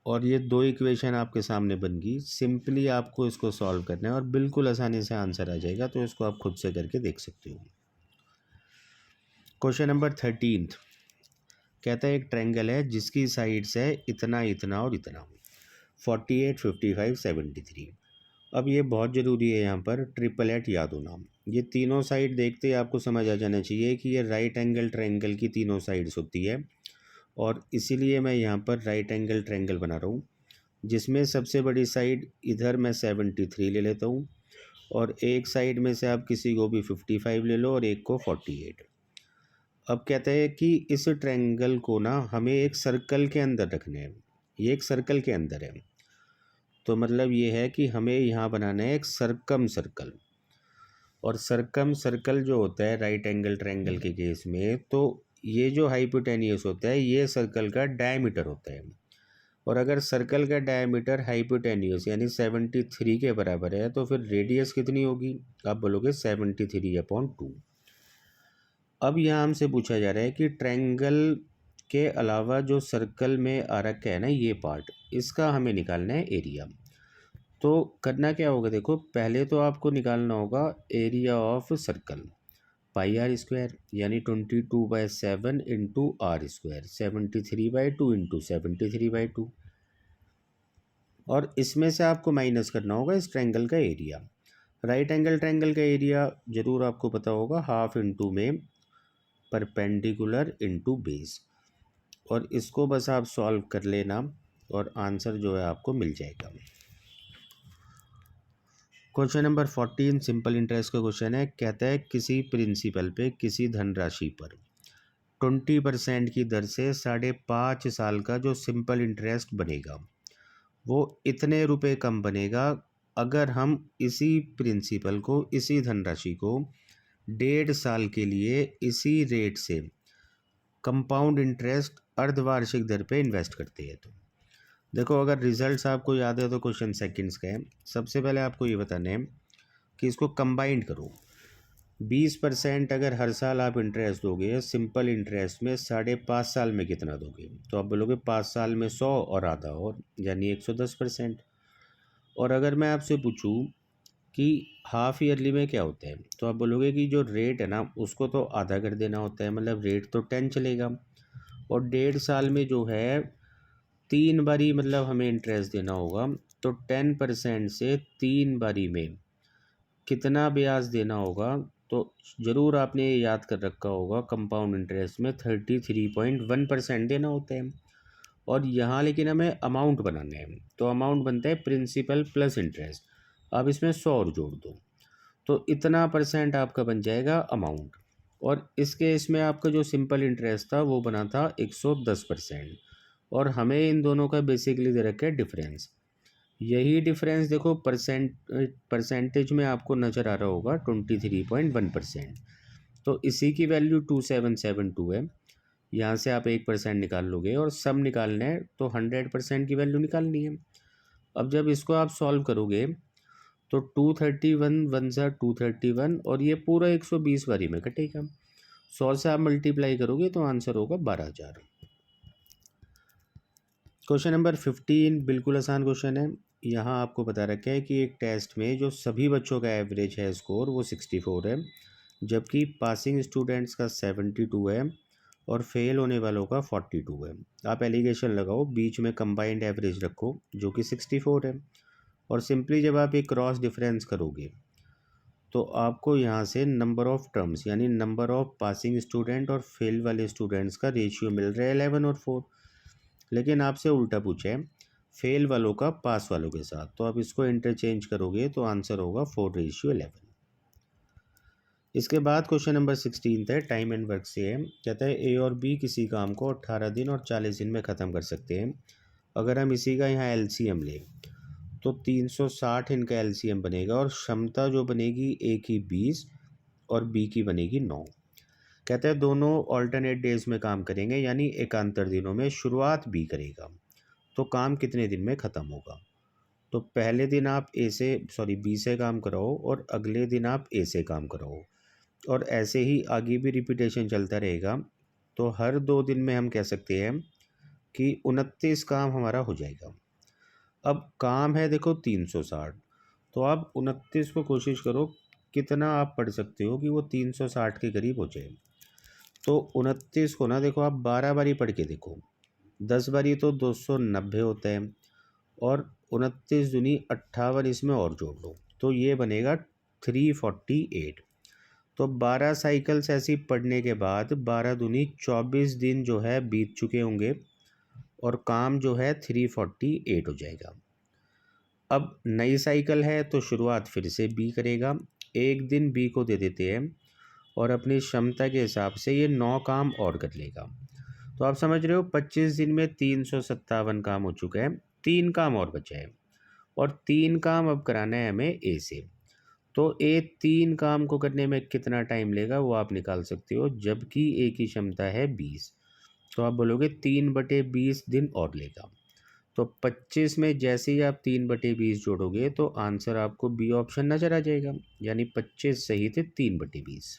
Speaker 1: और ये दो इक्वेशन आपके सामने बन गई। सिंपली आपको इसको सॉल्व करना है और बिल्कुल आसानी से आंसर आ जाएगा, तो इसको आप खुद से करके देख सकते हो। क्वेश्चन नंबर 13 कहता है एक ट्रायंगल है जिसकी साइड्स है इतना इतना और इतना, 48, 55, 73। अब ये बहुत ज़रूरी है यहाँ पर ट्रिपलेट याद होना। ये तीनों साइड देखते ही आपको समझ आ जाना चाहिए कि ये राइट एंगल ट्रायंगल की तीनों साइड्स होती है, और इसीलिए मैं यहाँ पर राइट एंगल ट्रायंगल बना रहा हूँ, जिसमें सबसे बड़ी साइड इधर मैं 73 ले लेता हूँ, और एक साइड में से आप किसी को भी 55 ले लो और एक को 48। अब कहते हैं कि इस ट्रायंगल को ना हमें एक सर्कल के अंदर रखना है, ये एक सर्कल के अंदर है, तो मतलब ये है कि हमें यहाँ बनाना है एक सर्कम सर्कल। और सर्कम सर्कल जो होता है राइट एंगल ट्रायंगल के केस में, तो ये जो हाइपोटेनियस होता है ये सर्कल का डायमीटर होता है, और अगर सर्कल का डायमीटर हाइपोटेनियस यानी 73 के बराबर है तो फिर रेडियस कितनी होगी, आप बोलोगे 73/2। अब यहाँ हमसे पूछा जा रहा है कि ट्रायंगल के अलावा जो सर्कल में आ रखा है ना ये पार्ट, इसका हमें निकालना है एरिया। तो करना क्या होगा, देखो पहले तो आपको निकालना होगा एरिया ऑफ सर्कल, πr² यानी 22/7 इंटू r², 73/2 इंटू 73/2, और इसमें से आपको माइनस करना होगा इस ट्रायंगल का एरिया। राइट एंगल ट्रायंगल का एरिया जरूर आपको पता होगा, हाफ इंटू में परपेंडिकुलर इंटू बेस, और इसको बस आप सॉल्व कर लेना और आंसर जो है आपको मिल जाएगा। क्वेश्चन नंबर 14 सिंपल इंटरेस्ट का क्वेश्चन है। कहता है किसी प्रिंसिपल पे किसी धनराशि पर 20% की दर से 5.5 साल का जो सिंपल इंटरेस्ट बनेगा वो इतने रुपए कम बनेगा अगर हम इसी प्रिंसिपल को, इसी धनराशि को 1.5 साल के लिए इसी रेट से कंपाउंड इंटरेस्ट अर्धवार्षिक दर पे इन्वेस्ट करते हैं, तो देखो अगर रिजल्ट्स आपको याद है तो क्वेश्चन सेकंड्स का है। सबसे पहले आपको ये बताना है कि इसको कंबाइंड करो। 20% अगर हर साल आप इंटरेस्ट दोगे सिंपल इंटरेस्ट में, 5.5 साल में कितना दोगे? तो आप बोलोगे 5 साल में 100 और आधा और, यानी 110%। और अगर मैं आपसे पूछूं कि हाफ ईयरली में क्या होता है, तो आप बोलोगे कि जो रेट है ना उसको तो आधा कर देना होता है, मतलब रेट तो 10 चलेगा। और 1.5 साल में जो है 3 बारी मतलब हमें इंटरेस्ट देना होगा, तो 10% से 3 बारी में कितना ब्याज देना होगा? तो ज़रूर आपने ये याद कर रखा होगा, कंपाउंड इंटरेस्ट में 33.1% देना होता है। और यहाँ लेकिन हमें अमाउंट बनाना है, तो अमाउंट बनता है प्रिंसिपल प्लस इंटरेस्ट। आप इसमें 100 और जोड़ दो, तो इतना परसेंट आपका बन जाएगा अमाउंट। और इसके इसमें आपका जो सिंपल इंटरेस्ट था वो बना था 110%। और हमें इन दोनों का बेसिकली दे रखा है डिफरेंस। यही डिफरेंस देखो परसेंटेज में आपको नज़र आ रहा होगा 23.1%। तो इसी की वैल्यू 2772 है। यहाँ से आप 1% निकाल लोगे और सम निकालना है तो 100% की वैल्यू निकालनी है। अब जब इसको आप सॉल्व करोगे तो 231 वन ज़ा 231 और ये पूरा 120 बारी में कटेगा। 100 से आप मल्टीप्लाई करोगे तो आंसर होगा 12,000। क्वेश्चन नंबर 15 बिल्कुल आसान क्वेश्चन है। यहाँ आपको बता रखा है कि एक टेस्ट में जो सभी बच्चों का एवरेज है स्कोर वो 64 है, जबकि पासिंग स्टूडेंट्स का 72 है और फेल होने वालों का 42 है। आप एलिगेशन लगाओ, बीच में कंबाइंड एवरेज रखो जो कि 64 है। और सिंपली जब आप एक क्रॉस डिफरेंस करोगे तो आपको यहाँ से नंबर ऑफ़ टर्म्स यानी नंबर ऑफ़ पासिंग स्टूडेंट और फेल वाले स्टूडेंट्स का रेशियो मिल रहा है 11 और 4। लेकिन आपसे उल्टा पूछा है फेल वालों का पास वालों के साथ, तो आप इसको इंटरचेंज करोगे तो आंसर होगा 4:11। इसके बाद क्वेश्चन नंबर 16 है, टाइम एंड वर्क से है। कहता है ए और बी किसी काम को 18 दिन और 40 दिन में ख़त्म कर सकते हैं। अगर हम इसी का यहाँ एलसीएम लें तो 360 इनका एलसीएम बनेगा और क्षमता जो बनेगी ए की 20 और बी की बनेगी 9। कहते हैं दोनों ऑल्टरनेट डेज में काम करेंगे, यानी एकांतर दिनों में। शुरुआत बी करेगा तो काम कितने दिन में ख़त्म होगा? तो पहले दिन आप बी से काम कराओ और अगले दिन आप ए से काम कराओ, और ऐसे ही आगे भी रिपीटेशन चलता रहेगा। तो हर 2 दिन में हम कह सकते हैं कि 29 काम हमारा हो जाएगा। अब काम है देखो 360, तो आप 29 को कोशिश करो कितना आप पढ़ सकते हो कि वो 360 के करीब हो जाए। तो 29 को ना देखो आप 12 बारी पढ़ के देखो, 10 बारी तो 290 होता है, और 29 दूनी 58 इसमें और जोड़ लो तो ये बनेगा 348। तो 12 साइकिल्स ऐसी पढ़ने के बाद 12 दूनी 24 दिन जो है बीत चुके होंगे और काम जो है 348 हो जाएगा। अब नई साइकिल है तो शुरुआत फिर से बी करेगा, एक दिन बी को दे देते हैं और अपनी क्षमता के हिसाब से ये 9 काम और कर लेगा। तो आप समझ रहे हो 25 दिन में 357 काम हो चुका है, 3 काम और बचा है और 3 काम अब कराना है हमें ए से। तो ए 3 काम को करने में कितना टाइम लेगा वो आप निकाल सकते हो, जबकि ए की क्षमता है 20। तो आप बोलोगे 3/20 दिन और लेगा। तो 25 में जैसे ही आप 3/20 जोड़ोगे तो आंसर आपको बी ऑप्शन नज़र आ जाएगा, यानी 25 सही थे 3/20।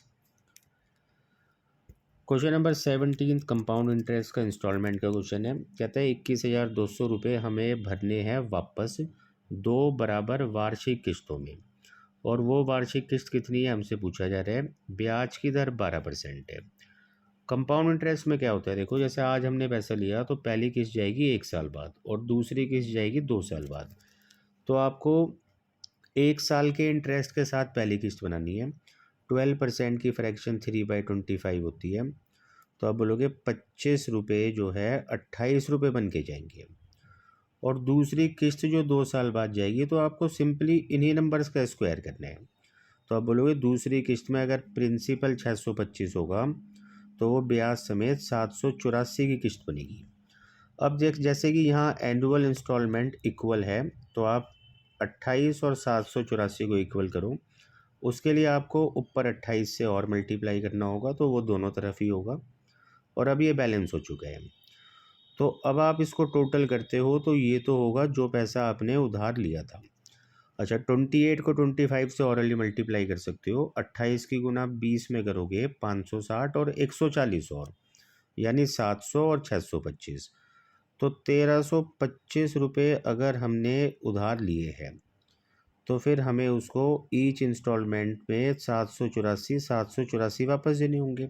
Speaker 1: क्वेश्चन नंबर 17 कंपाउंड इंटरेस्ट का इंस्टॉलमेंट का क्वेश्चन है। कहता है 21,200 रुपये हमें भरने हैं वापस 2 बराबर वार्षिक किस्तों में, और वो वार्षिक किस्त कितनी है हमसे पूछा जा रहा है। ब्याज की दर 12% है। कंपाउंड इंटरेस्ट में क्या होता है, देखो जैसे आज हमने पैसा लिया तो पहली किस्त जाएगी 1 साल बाद और दूसरी किस्त जाएगी 2 साल बाद। तो आपको 1 साल के इंटरेस्ट के साथ पहली किस्त बनानी है। 12% की फ्रैक्शन 3/25 होती है, तो आप बोलोगे 25 रुपये जो है 28 रुपये बन के जाएंगे। और दूसरी किस्त जो 2 साल बाद जाएगी तो आपको सिंपली इन्हीं नंबर्स का स्क्वायर करना है। तो आप बोलोगे दूसरी किस्त में अगर प्रिंसिपल 625 होगा तो वो ब्याज समेत 784 की किस्त बनेगी। अब जैसे कि यहाँ एनुअल इंस्टॉलमेंट इक्वल है तो आप 28 और 784 को इक्वल करूँ, उसके लिए आपको ऊपर 28 से और मल्टीप्लाई करना होगा, तो वो दोनों तरफ ही होगा। और अब ये बैलेंस हो चुका है। तो अब आप इसको टोटल करते हो तो ये तो होगा जो पैसा आपने उधार लिया था। अच्छा, 28 को 25 से ऑरली मल्टीप्लाई कर सकते हो। 28 की गुना 20 में करोगे 560 और 140 और, यानी 700 और 625। तो 1325 रुपये अगर हमने उधार लिए हैं, तो फिर हमें उसको ईच इंस्टॉलमेंट में 784 वापस देने होंगे।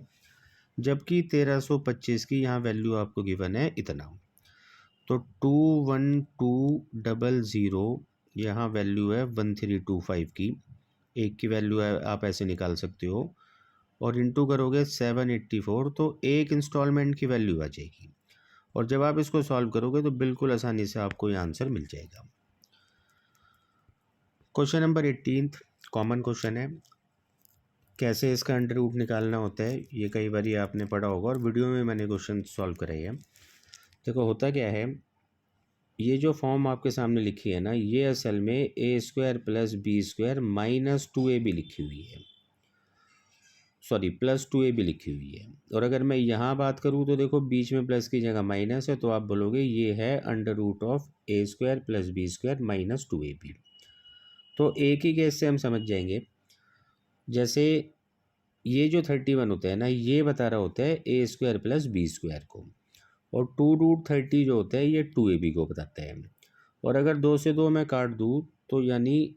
Speaker 1: जबकि 1325 की यहाँ वैल्यू आपको गिवन है इतना। तो 21200 यहाँ वैल्यू है 1325 की, एक की वैल्यू है, आप ऐसे निकाल सकते हो। और इंटू करोगे 784, तो एक इंस्टॉलमेंट की वैल्यू आ जाएगी। और जब आप इसको सॉल्व करोगे तो बिल्कुल आसानी से आपको ये आंसर मिल जाएगा। क्वेश्चन नंबर 18 कॉमन क्वेश्चन है। कैसे इसका अंडर रूट निकालना होता है ये कई बार आपने पढ़ा होगा और वीडियो में मैंने क्वेश्चन सॉल्व कराई है। देखो होता क्या है, ये जो फॉर्म आपके सामने लिखी है ना, ये असल में A square plus B square minus 2ab लिखी हुई है, सॉरी प्लस 2ab लिखी हुई है। और अगर मैं यहाँ बात करूँ तो देखो बीच में प्लस की जगह माइनस है, तो आप बोलोगे ये है under root of A square plus B square minus 2ab। तो एक ही केस से हम समझ जाएंगे। जैसे ये जो 31 होता है ना, ये बता रहा होता है ए स्क्वायर प्लस बी स्क्वायर को, और 2√30 जो होता है ये 2ab को बताता है। और अगर 2 से 2 मैं काट दूँ तो यानी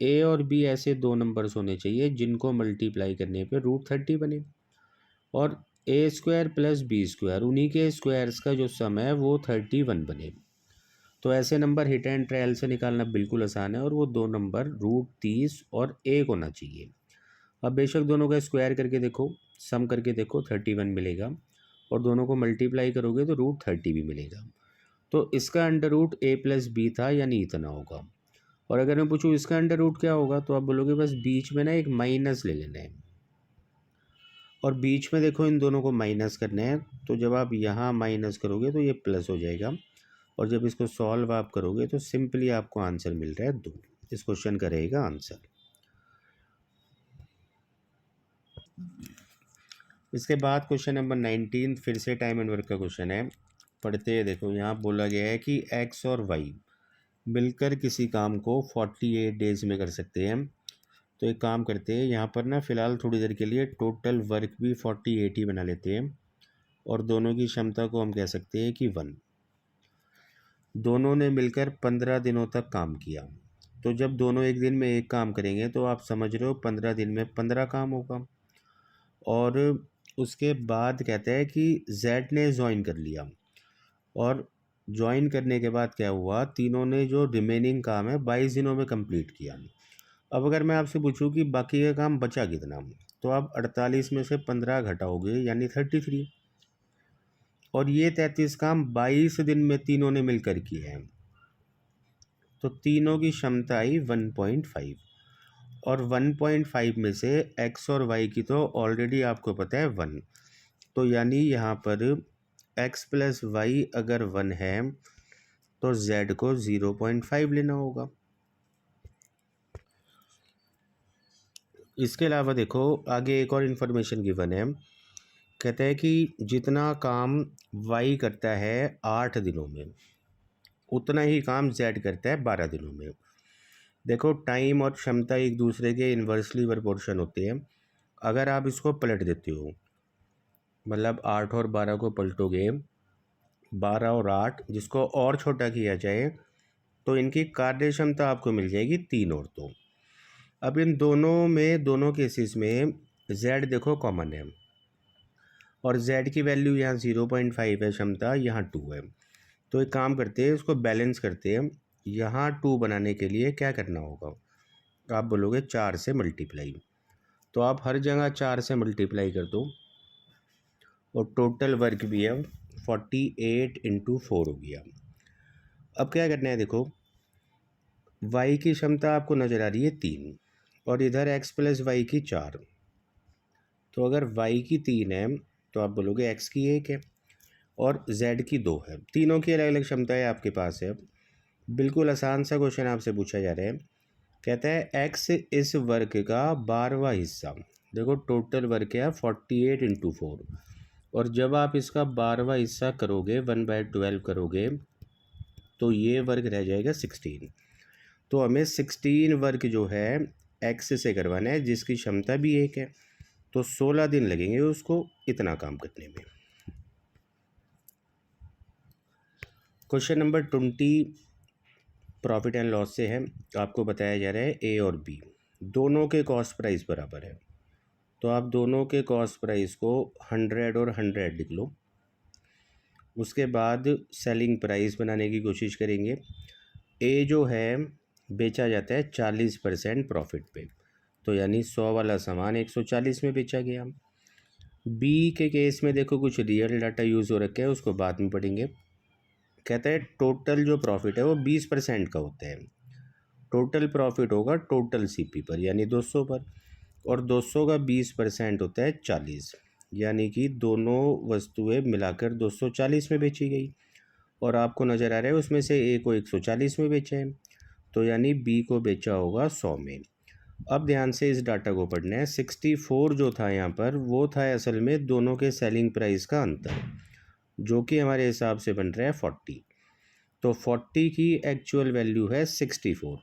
Speaker 1: ए और बी ऐसे दो नंबर्स होने चाहिए जिनको मल्टीप्लाई करने पे √30 बने। और ए स्क्वायर प्लस बी स्क्वायर, उन्हीं के स्क्वायर्स का जो सम है वो 31 बने। तो ऐसे नंबर हिट एंड ट्रायल से निकालना बिल्कुल आसान है, और वो दो नंबर √30 और 1 होना चाहिए। अब बेशक दोनों का स्क्वायर करके देखो, सम करके देखो, 31 मिलेगा, और दोनों को मल्टीप्लाई करोगे तो √30 भी मिलेगा। तो इसका अंडर रूट ए प्लस बी था, यानी इतना होगा। और अगर मैं पूछूँ इसका अंडर रूट क्या होगा, तो आप बोलोगे बस बीच में ना एक माइनस ले लेना है, और बीच में देखो इन दोनों को माइनस करना है। तो जब आप यहाँ माइनस करोगे तो ये प्लस हो जाएगा, और जब इसको सॉल्व आप करोगे तो सिंपली आपको आंसर मिल रहा है 2। इस क्वेश्चन का रहेगा आंसर। इसके बाद क्वेश्चन नंबर 19 फिर से टाइम एंड वर्क का क्वेश्चन है। पढ़ते हैं, देखो यहाँ बोला गया है कि एक्स और वाई मिलकर किसी काम को 48 डेज में कर सकते हैं। तो एक काम करते हैं, यहाँ पर ना फ़िलहाल थोड़ी देर के लिए टोटल वर्क भी 48 ही बना लेते हैं, और दोनों की क्षमता को हम कह सकते हैं कि 1। दोनों ने मिलकर 15 दिनों तक काम किया। तो जब दोनों एक दिन में एक काम करेंगे तो आप समझ रहे हो 15 दिन में 15 काम होगा। और उसके बाद कहते हैं कि जेड ने ज्वाइन कर लिया, और ज्वाइन करने के बाद क्या हुआ, तीनों ने जो रिमेनिंग काम है 22 दिनों में कंप्लीट किया। अब अगर मैं आपसे पूछूं कि बाकी का काम बचा कितना, तो आप 48 में से 15 घटाओगे यानी 33। और ये 33 काम 22 दिन में तीनों ने मिलकर किए हैं। तो तीनों की क्षमता आई 1.5, और 1.5 में से एक्स और वाई की तो ऑलरेडी आपको पता है 1। तो यानी यहाँ पर एक्स प्लस वाई अगर 1 है तो जेड को 0.5 लेना होगा। इसके अलावा देखो आगे एक और इन्फॉर्मेशन गिवन है। कहते हैं कि जितना काम वाई करता है 8 दिनों में, उतना ही काम जेड करता है 12 दिनों में। देखो टाइम और क्षमता एक दूसरे के इन्वर्सली प्रोपोर्शन होते हैं। अगर आप इसको पलट देते हो, मतलब 8 और 12 को पलटोगे, 12 और 8 जिसको और छोटा किया जाए तो इनकी कार्य क्षमता आपको मिल जाएगी 3 और 2। अब इन दोनों में, दोनों केसेस में z देखो कॉमन है, और z की वैल्यू यहाँ 0.5 है, क्षमता यहाँ 2 है। तो एक काम करते हैं, इसको बैलेंस करते हैं। यहाँ 2 बनाने के लिए क्या करना होगा, आप बोलोगे 4 से मल्टीप्लाई। तो आप हर जगह 4 से मल्टीप्लाई कर दो, और टोटल वर्क भी है 48 × 4 हो गया। अब क्या करना है, देखो y की क्षमता आपको नज़र आ रही है 3, और इधर x प्लस वाई की 4। तो अगर y की 3 है तो आप बोलोगे x की 1 है, और z की 2 है। तीनों की अलग अलग क्षमताएं आपके पास है। बिल्कुल आसान सा क्वेश्चन आपसे पूछा जा रहा है। कहता है एक्स इस वर्ग का 12वां हिस्सा। देखो टोटल वर्ग है 48 × 4, और जब आप इसका 12वां हिस्सा करोगे 1/12 करोगे तो ये वर्ग रह जाएगा 16। तो हमें 16 वर्ग जो है एक्स से करवाना है, जिसकी क्षमता भी 1 है। तो 16 दिन लगेंगे उसको इतना काम करने में। Question number 20 profit and loss से है। आपको बताया जा रहा है ए और बी दोनों के कॉस्ट प्राइस बराबर है। तो आप दोनों के कॉस्ट प्राइस को 100 और 100 लिख लो। उसके बाद सेलिंग प्राइस बनाने की कोशिश करेंगे। ए जो है बेचा जाता है 40% प्रॉफिट पे, तो यानी 100 वाला सामान 140 में बेचा गया। बी के केस में देखो कुछ रियल डाटा यूज़ हो रखे हैं, उसको बाद में पढ़ेंगे। कहता है टोटल जो प्रॉफिट है वो 20% का होता है। टोटल प्रॉफिट होगा टोटल सीपी पर यानी 200 पर, और 200 का 20% होता है 40, यानी कि दोनों वस्तुएं मिलाकर 240 में बेची गई। और आपको नज़र आ रहा है उसमें से ए को 140 में बेचा है, तो यानी बी को बेचा होगा 100 में। अब ध्यान से इस डाटा को पढ़ना है। 64 जो था यहाँ पर वो था असल में दोनों के सेलिंग प्राइस का अंतर, जो कि हमारे हिसाब से बन रहा है 40। तो 40 की एक्चुअल वैल्यू है 64,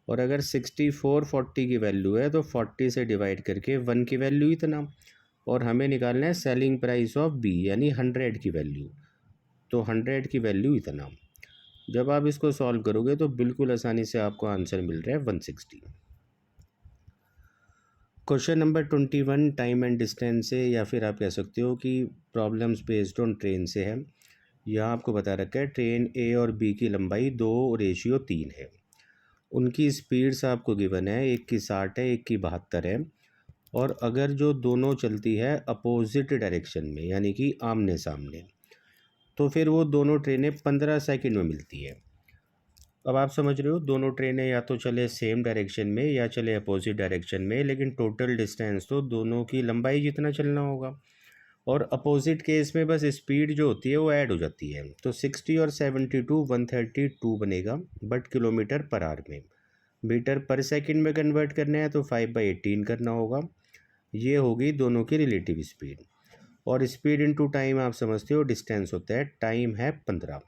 Speaker 1: और अगर 64 40 की वैल्यू है तो 40 से डिवाइड करके 1 की वैल्यू इतना, और हमें निकालना है सेलिंग प्राइस ऑफ बी यानी 100 की वैल्यू। तो 100 की वैल्यू इतना। जब आप इसको सॉल्व करोगे तो बिल्कुल आसानी से आपको आंसर मिल रहा है 160। Question number 21 time and distance से, या फिर आप कह सकते हो कि प्रॉब्लम्स बेस्ड ऑन ट्रेन से है। यहाँ आपको बता रखा है ट्रेन ए और बी की लंबाई 2:3 है। उनकी स्पीड्स आपको गिवन है, एक की 60 है, एक की 72 है। और अगर जो दोनों चलती है अपोजिट डायरेक्शन में यानी कि आमने सामने, तो फिर वो दोनों ट्रेनें 15 सेकंड में मिलती है। अब आप समझ रहे हो दोनों ट्रेनें या तो चले सेम डायरेक्शन में या चले अपोजिट डायरेक्शन में, लेकिन टोटल डिस्टेंस तो दोनों की लंबाई जितना चलना होगा। और अपोजिट केस में बस स्पीड जो होती है वो ऐड हो जाती है। तो 60 और 72 132 बनेगा, बट किलोमीटर पर आवर में। मीटर पर सेकंड में कन्वर्ट करना है तो 5/18 करना होगा। ये होगी दोनों की रिलेटिव स्पीड। और स्पीड इनटू टाइम आप समझते हो डिस्टेंस होता है, टाइम है 15।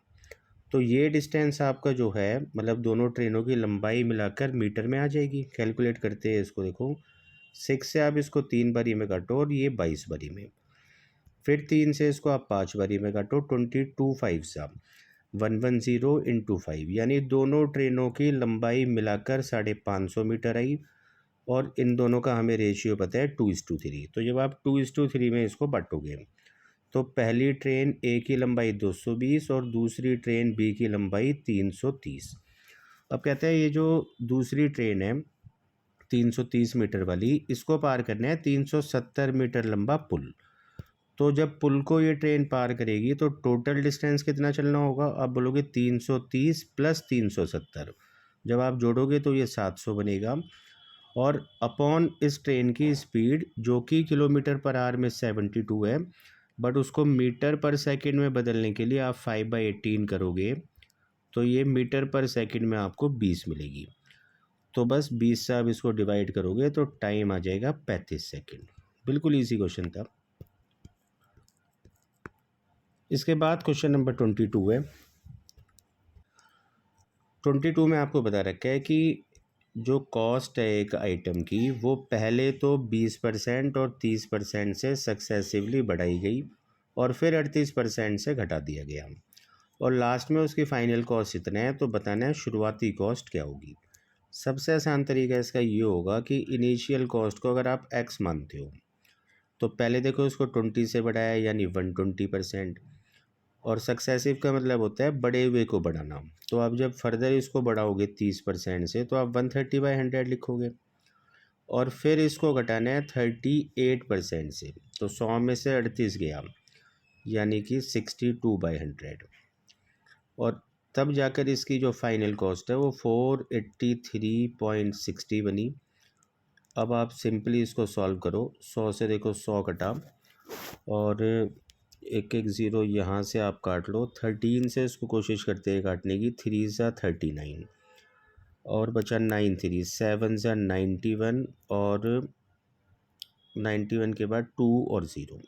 Speaker 1: तो ये डिस्टेंस आपका जो है मतलब दोनों ट्रेनों की लंबाई मिलाकर मीटर में आ जाएगी। कैलकुलेट करते हैं इसको, देखो 6 से आप इसको 3 बारी में काटो और ये 22 बारी में, फिर 3 से इसको आप 5 बारी में काटो, 22 5 सा 110 × 5, यानी दोनों ट्रेनों की लंबाई मिलाकर 550 मीटर आई। और इन दोनों का हमें रेशियो पता है 2:3। तो जब आप 2:3 में इसको बांटोगे तो पहली ट्रेन ए की लंबाई 220 और दूसरी ट्रेन बी की लंबाई 330। अब कहते हैं ये जो दूसरी ट्रेन है 330 मीटर वाली, इसको पार करना है 370 मीटर लंबा पुल। तो जब पुल को ये ट्रेन पार करेगी तो टोटल डिस्टेंस कितना चलना होगा? आप बोलोगे 330 + 370, जब आप जोड़ोगे तो ये 700 बनेगा। और अपॉन इस ट्रेन की स्पीड जो कि किलोमीटर पर आवर में 72 है, बट उसको मीटर पर सेकंड में बदलने के लिए आप 5/18 करोगे, तो ये मीटर पर सेकंड में आपको 20 मिलेगी। तो बस 20 से आप इसको डिवाइड करोगे तो टाइम आ जाएगा 35 सेकंड। बिल्कुल ईजी क्वेश्चन था। इसके बाद क्वेश्चन नंबर 22 है। 22 में आपको बता रखा है कि जो कॉस्ट है एक आइटम की वो पहले तो 20% और 30% से सक्सेसिवली बढ़ाई गई, और फिर 38% से घटा दिया गया, और लास्ट में उसकी फाइनल कॉस्ट इतना है। तो बताना है शुरुआती कॉस्ट क्या होगी। सबसे आसान तरीका इसका ये होगा कि इनिशियल कॉस्ट को अगर आप x मानते हो तो पहले देखो उसको 20 से बढ़ाया यानी 120%, और सक्सेसिव का मतलब होता है बढ़े हुए को बढ़ाना। तो आप जब फर्दर इसको बढ़ाओगे 30% से तो आप 130/100 लिखोगे, और फिर इसको घटाना है 38% से, तो 100 में से 38 गया यानी कि 62/100, और तब जाकर इसकी जो फाइनल कॉस्ट है वो 483.60 बनी। अब आप सिंपली इसको सॉल्व करो। 100 से देखो 100 कटा और एक एक ज़ीरो यहाँ से आप काट लो। 13 से इसको कोशिश करते हैं काटने की। 3 ज़ा 39 और बचा 9 3 7 ज़ा 91 और 91 के बाद 2 और 0।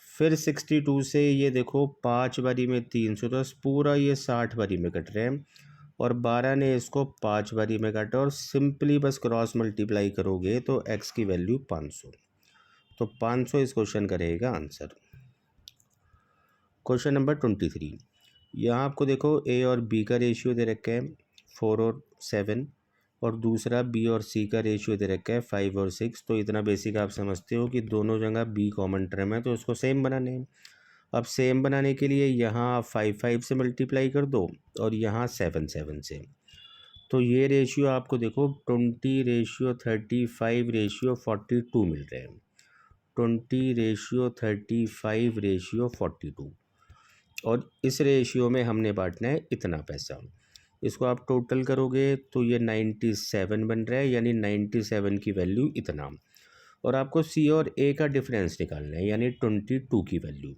Speaker 1: फिर 62 से ये देखो 5 बारी में 310, पूरा ये 60 बारी में कट रहे हैं और 12 ने इसको 5 बारी में काटा और सिंपली बस क्रॉस मल्टीप्लाई करोगे तो x की वैल्यू 500। तो 500 इस क्वेश्चन का रहेगा आंसर। क्वेश्चन नंबर 23, यहाँ आपको देखो a और b का रेशियो दे रखा है 4 और 7 और दूसरा b और c का रेशियो दे रखा है 5 और 6। तो इतना बेसिक आप समझते हो कि दोनों जगह b कॉमन टर्म है तो उसको सेम बनाने हैं। अब सेम बनाने के लिए यहाँ आप 5 से मल्टीप्लाई कर दो और यहाँ 7 से। तो ये रेशियो आपको देखो 20:35:42 मिल रहे हैं। 20:35:42 और इस रेशियो में हमने बांटना है इतना पैसा। इसको आप टोटल करोगे तो ये 97 बन रहा है, यानी 97 की वैल्यू इतना। और आपको सी और ए का डिफरेंस निकालना है, यानी 22 की वैल्यू।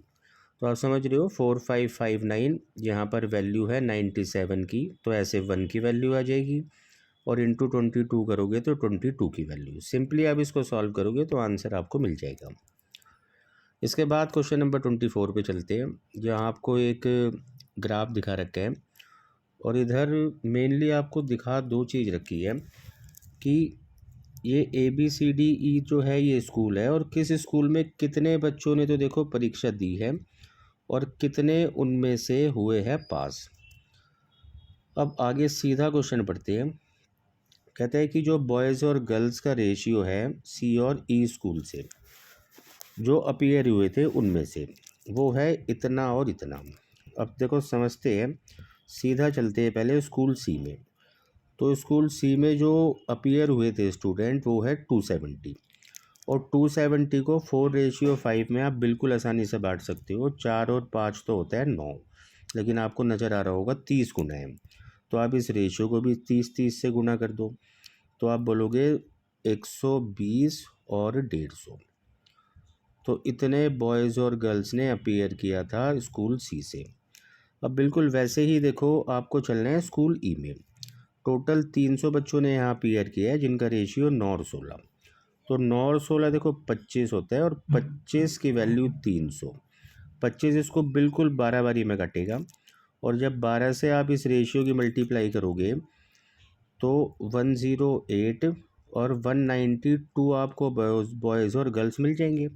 Speaker 1: तो आप समझ रहे हो 4559 यहाँ पर वैल्यू है 97 की, तो ऐसे 1 की वैल्यू आ जाएगी और इंटू 22 करोगे तो 22 की वैल्यू। सिंपली आप इसको सॉल्व करोगे तो आंसर आपको मिल जाएगा। इसके बाद क्वेश्चन नंबर 24 पे चलते हैं, जहाँ आपको एक ग्राफ दिखा रखा है और इधर मेनली आपको दिखा दो चीज़ रखी है कि ये ABCDE जो है ये स्कूल है और किस स्कूल में कितने बच्चों ने तो देखो परीक्षा दी है और कितने उनमें से हुए हैं पास। अब आगे सीधा क्वेश्चन पढ़ते हैं। कहते हैं कि जो बॉयज़ और गर्ल्स का रेशियो है C और E स्कूल से जो अपीयर हुए थे उनमें से, वो है इतना और इतना। अब देखो समझते हैं, सीधा चलते हैं पहले स्कूल C में। तो स्कूल C में जो अपीयर हुए थे स्टूडेंट वो है 270 और 270 को 4:5 में आप बिल्कुल आसानी से बांट सकते हो। 4 और 5 तो होता है 9, लेकिन आपको नज़र आ रहा होगा 30 गुना है, तो आप इस रेशियो को भी 30 से गुना कर दो तो आप बोलोगे 120 और 150। तो इतने बॉयज़ और गर्ल्स ने अपीयर किया था स्कूल C से। अब बिल्कुल वैसे ही देखो आपको चलना है स्कूल E में। टोटल 300 बच्चों ने यहाँ अपीयर किया है जिनका रेशियो 9 और 16। तो 9 और 16 देखो 25 होता है और 25 की वैल्यू 300। 25 इसको बिल्कुल 12 बारी में कटेगा और जब 12 से आप इस रेशियो की मल्टीप्लाई करोगे तो 108 और 192 आपको बॉयज़ और गर्ल्स मिल जाएंगे।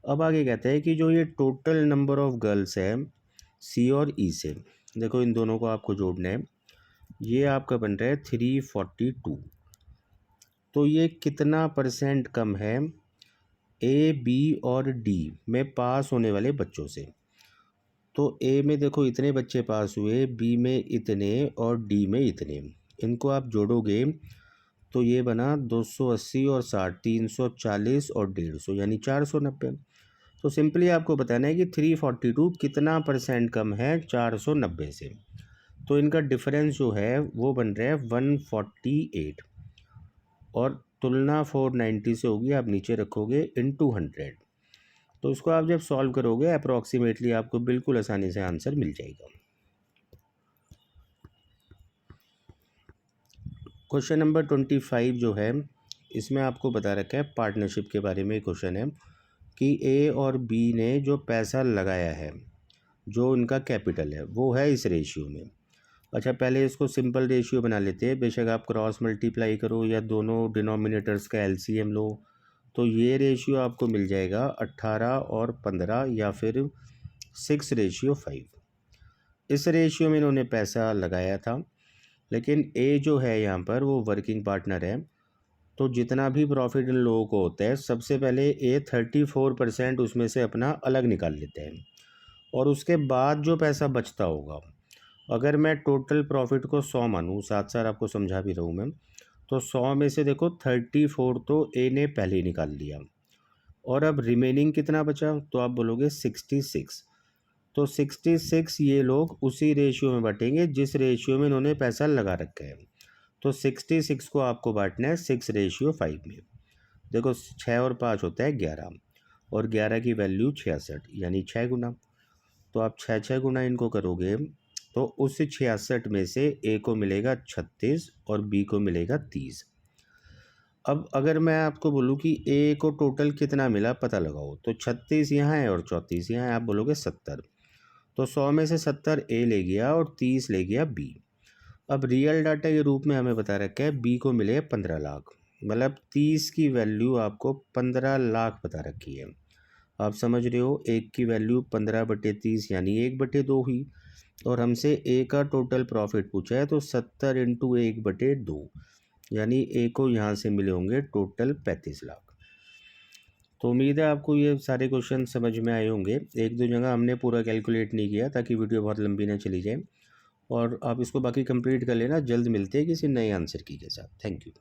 Speaker 1: अब आगे कहते हैं कि जो ये टोटल नंबर ऑफ़ गर्ल्स है C और E से, देखो इन दोनों को आपको जोड़ना है, ये आपका बन रहा है 342। तो ये कितना % कम है A, B और D में पास होने वाले बच्चों से। तो A में देखो इतने बच्चे पास हुए, B में इतने और D में इतने। इनको आप जोड़ोगे तो ये बना 280 और 60, 340 और 150, यानी 490। तो सिंपली आपको बताना है कि 342 कितना % कम है 490 से। तो इनका डिफरेंस जो है वो बन रहा है 148 और तुलना 490 से होगी, आप नीचे रखोगे इनटू 100। तो इसको आप जब सॉल्व करोगे अप्रॉक्सीमेटली आपको बिल्कुल आसानी से आंसर मिल जाएगा। क्वेश्चन नंबर 25 जो है इसमें आपको बता रखा है पार्टनरशिप के बारे में क्वेश्चन है कि A और B ने जो पैसा लगाया है, जो उनका कैपिटल है, वो है इस रेशियो में। अच्छा पहले इसको सिंपल रेशियो बना लेते हैं, बेशक आप क्रॉस मल्टीप्लाई करो या दोनों डिनोमिनेटर्स का LCM लो, तो ये रेशियो आपको मिल जाएगा 18 और 15 या फिर 6:5। इस रेशियो में इन्होंने पैसा लगाया था, लेकिन A जो है यहाँ पर वो वर्किंग पार्टनर है, तो जितना भी प्रॉफिट इन लोगों को होता है सबसे पहले A 34% उसमें से अपना अलग निकाल लेते हैं और उसके बाद जो पैसा बचता होगा, अगर मैं टोटल प्रॉफिट को 100 मानूँ, साथ साथ आपको समझा भी रहा हूँ मैं, तो 100 में से देखो 34 तो A ने पहले ही निकाल लिया और अब रिमेनिंग कितना बचा, तो आप बोलोगे 66। तो 66 ये लोग उसी रेशियो में बांटेंगे जिस रेशियो में इन्होंने पैसा लगा रखा है। तो 66 को आपको बांटना है 6:5 में। देखो 6 और 5 होता है 11 और 11 की वैल्यू 66 यानी 6 गुना। तो आप 6 गुना इनको करोगे तो उस 66 में से ए को मिलेगा 36 और बी को मिलेगा 30। अब अगर मैं आपको बोलूँ कि ए को टोटल कितना मिला पता लगाओ, तो 36 यहाँ है और 34 यहाँ है, आप बोलोगे 70। तो 100 में से 70 ए ले गया और 30 ले गया बी। अब रियल डाटा के रूप में हमें बता रखा है बी को मिले 15 लाख, मतलब 30 की वैल्यू आपको 15 लाख बता रखी है। आप समझ रहे हो, एक की वैल्यू 15/30 यानी 1/2 हुई, और हमसे ए का टोटल प्रॉफिट पूछा है तो 70 इंटू 1/2 यानी ए को यहाँ से मिले होंगे टोटल 35 लाख। तो उम्मीद है आपको ये सारे क्वेश्चन समझ में आए होंगे। एक दो जगह हमने पूरा कैलकुलेट नहीं किया ताकि वीडियो बहुत लंबी ना चली जाए, और आप इसको बाकी कंप्लीट कर लेना। जल्द मिलते हैं किसी नए आंसर की के साथ। Thank you.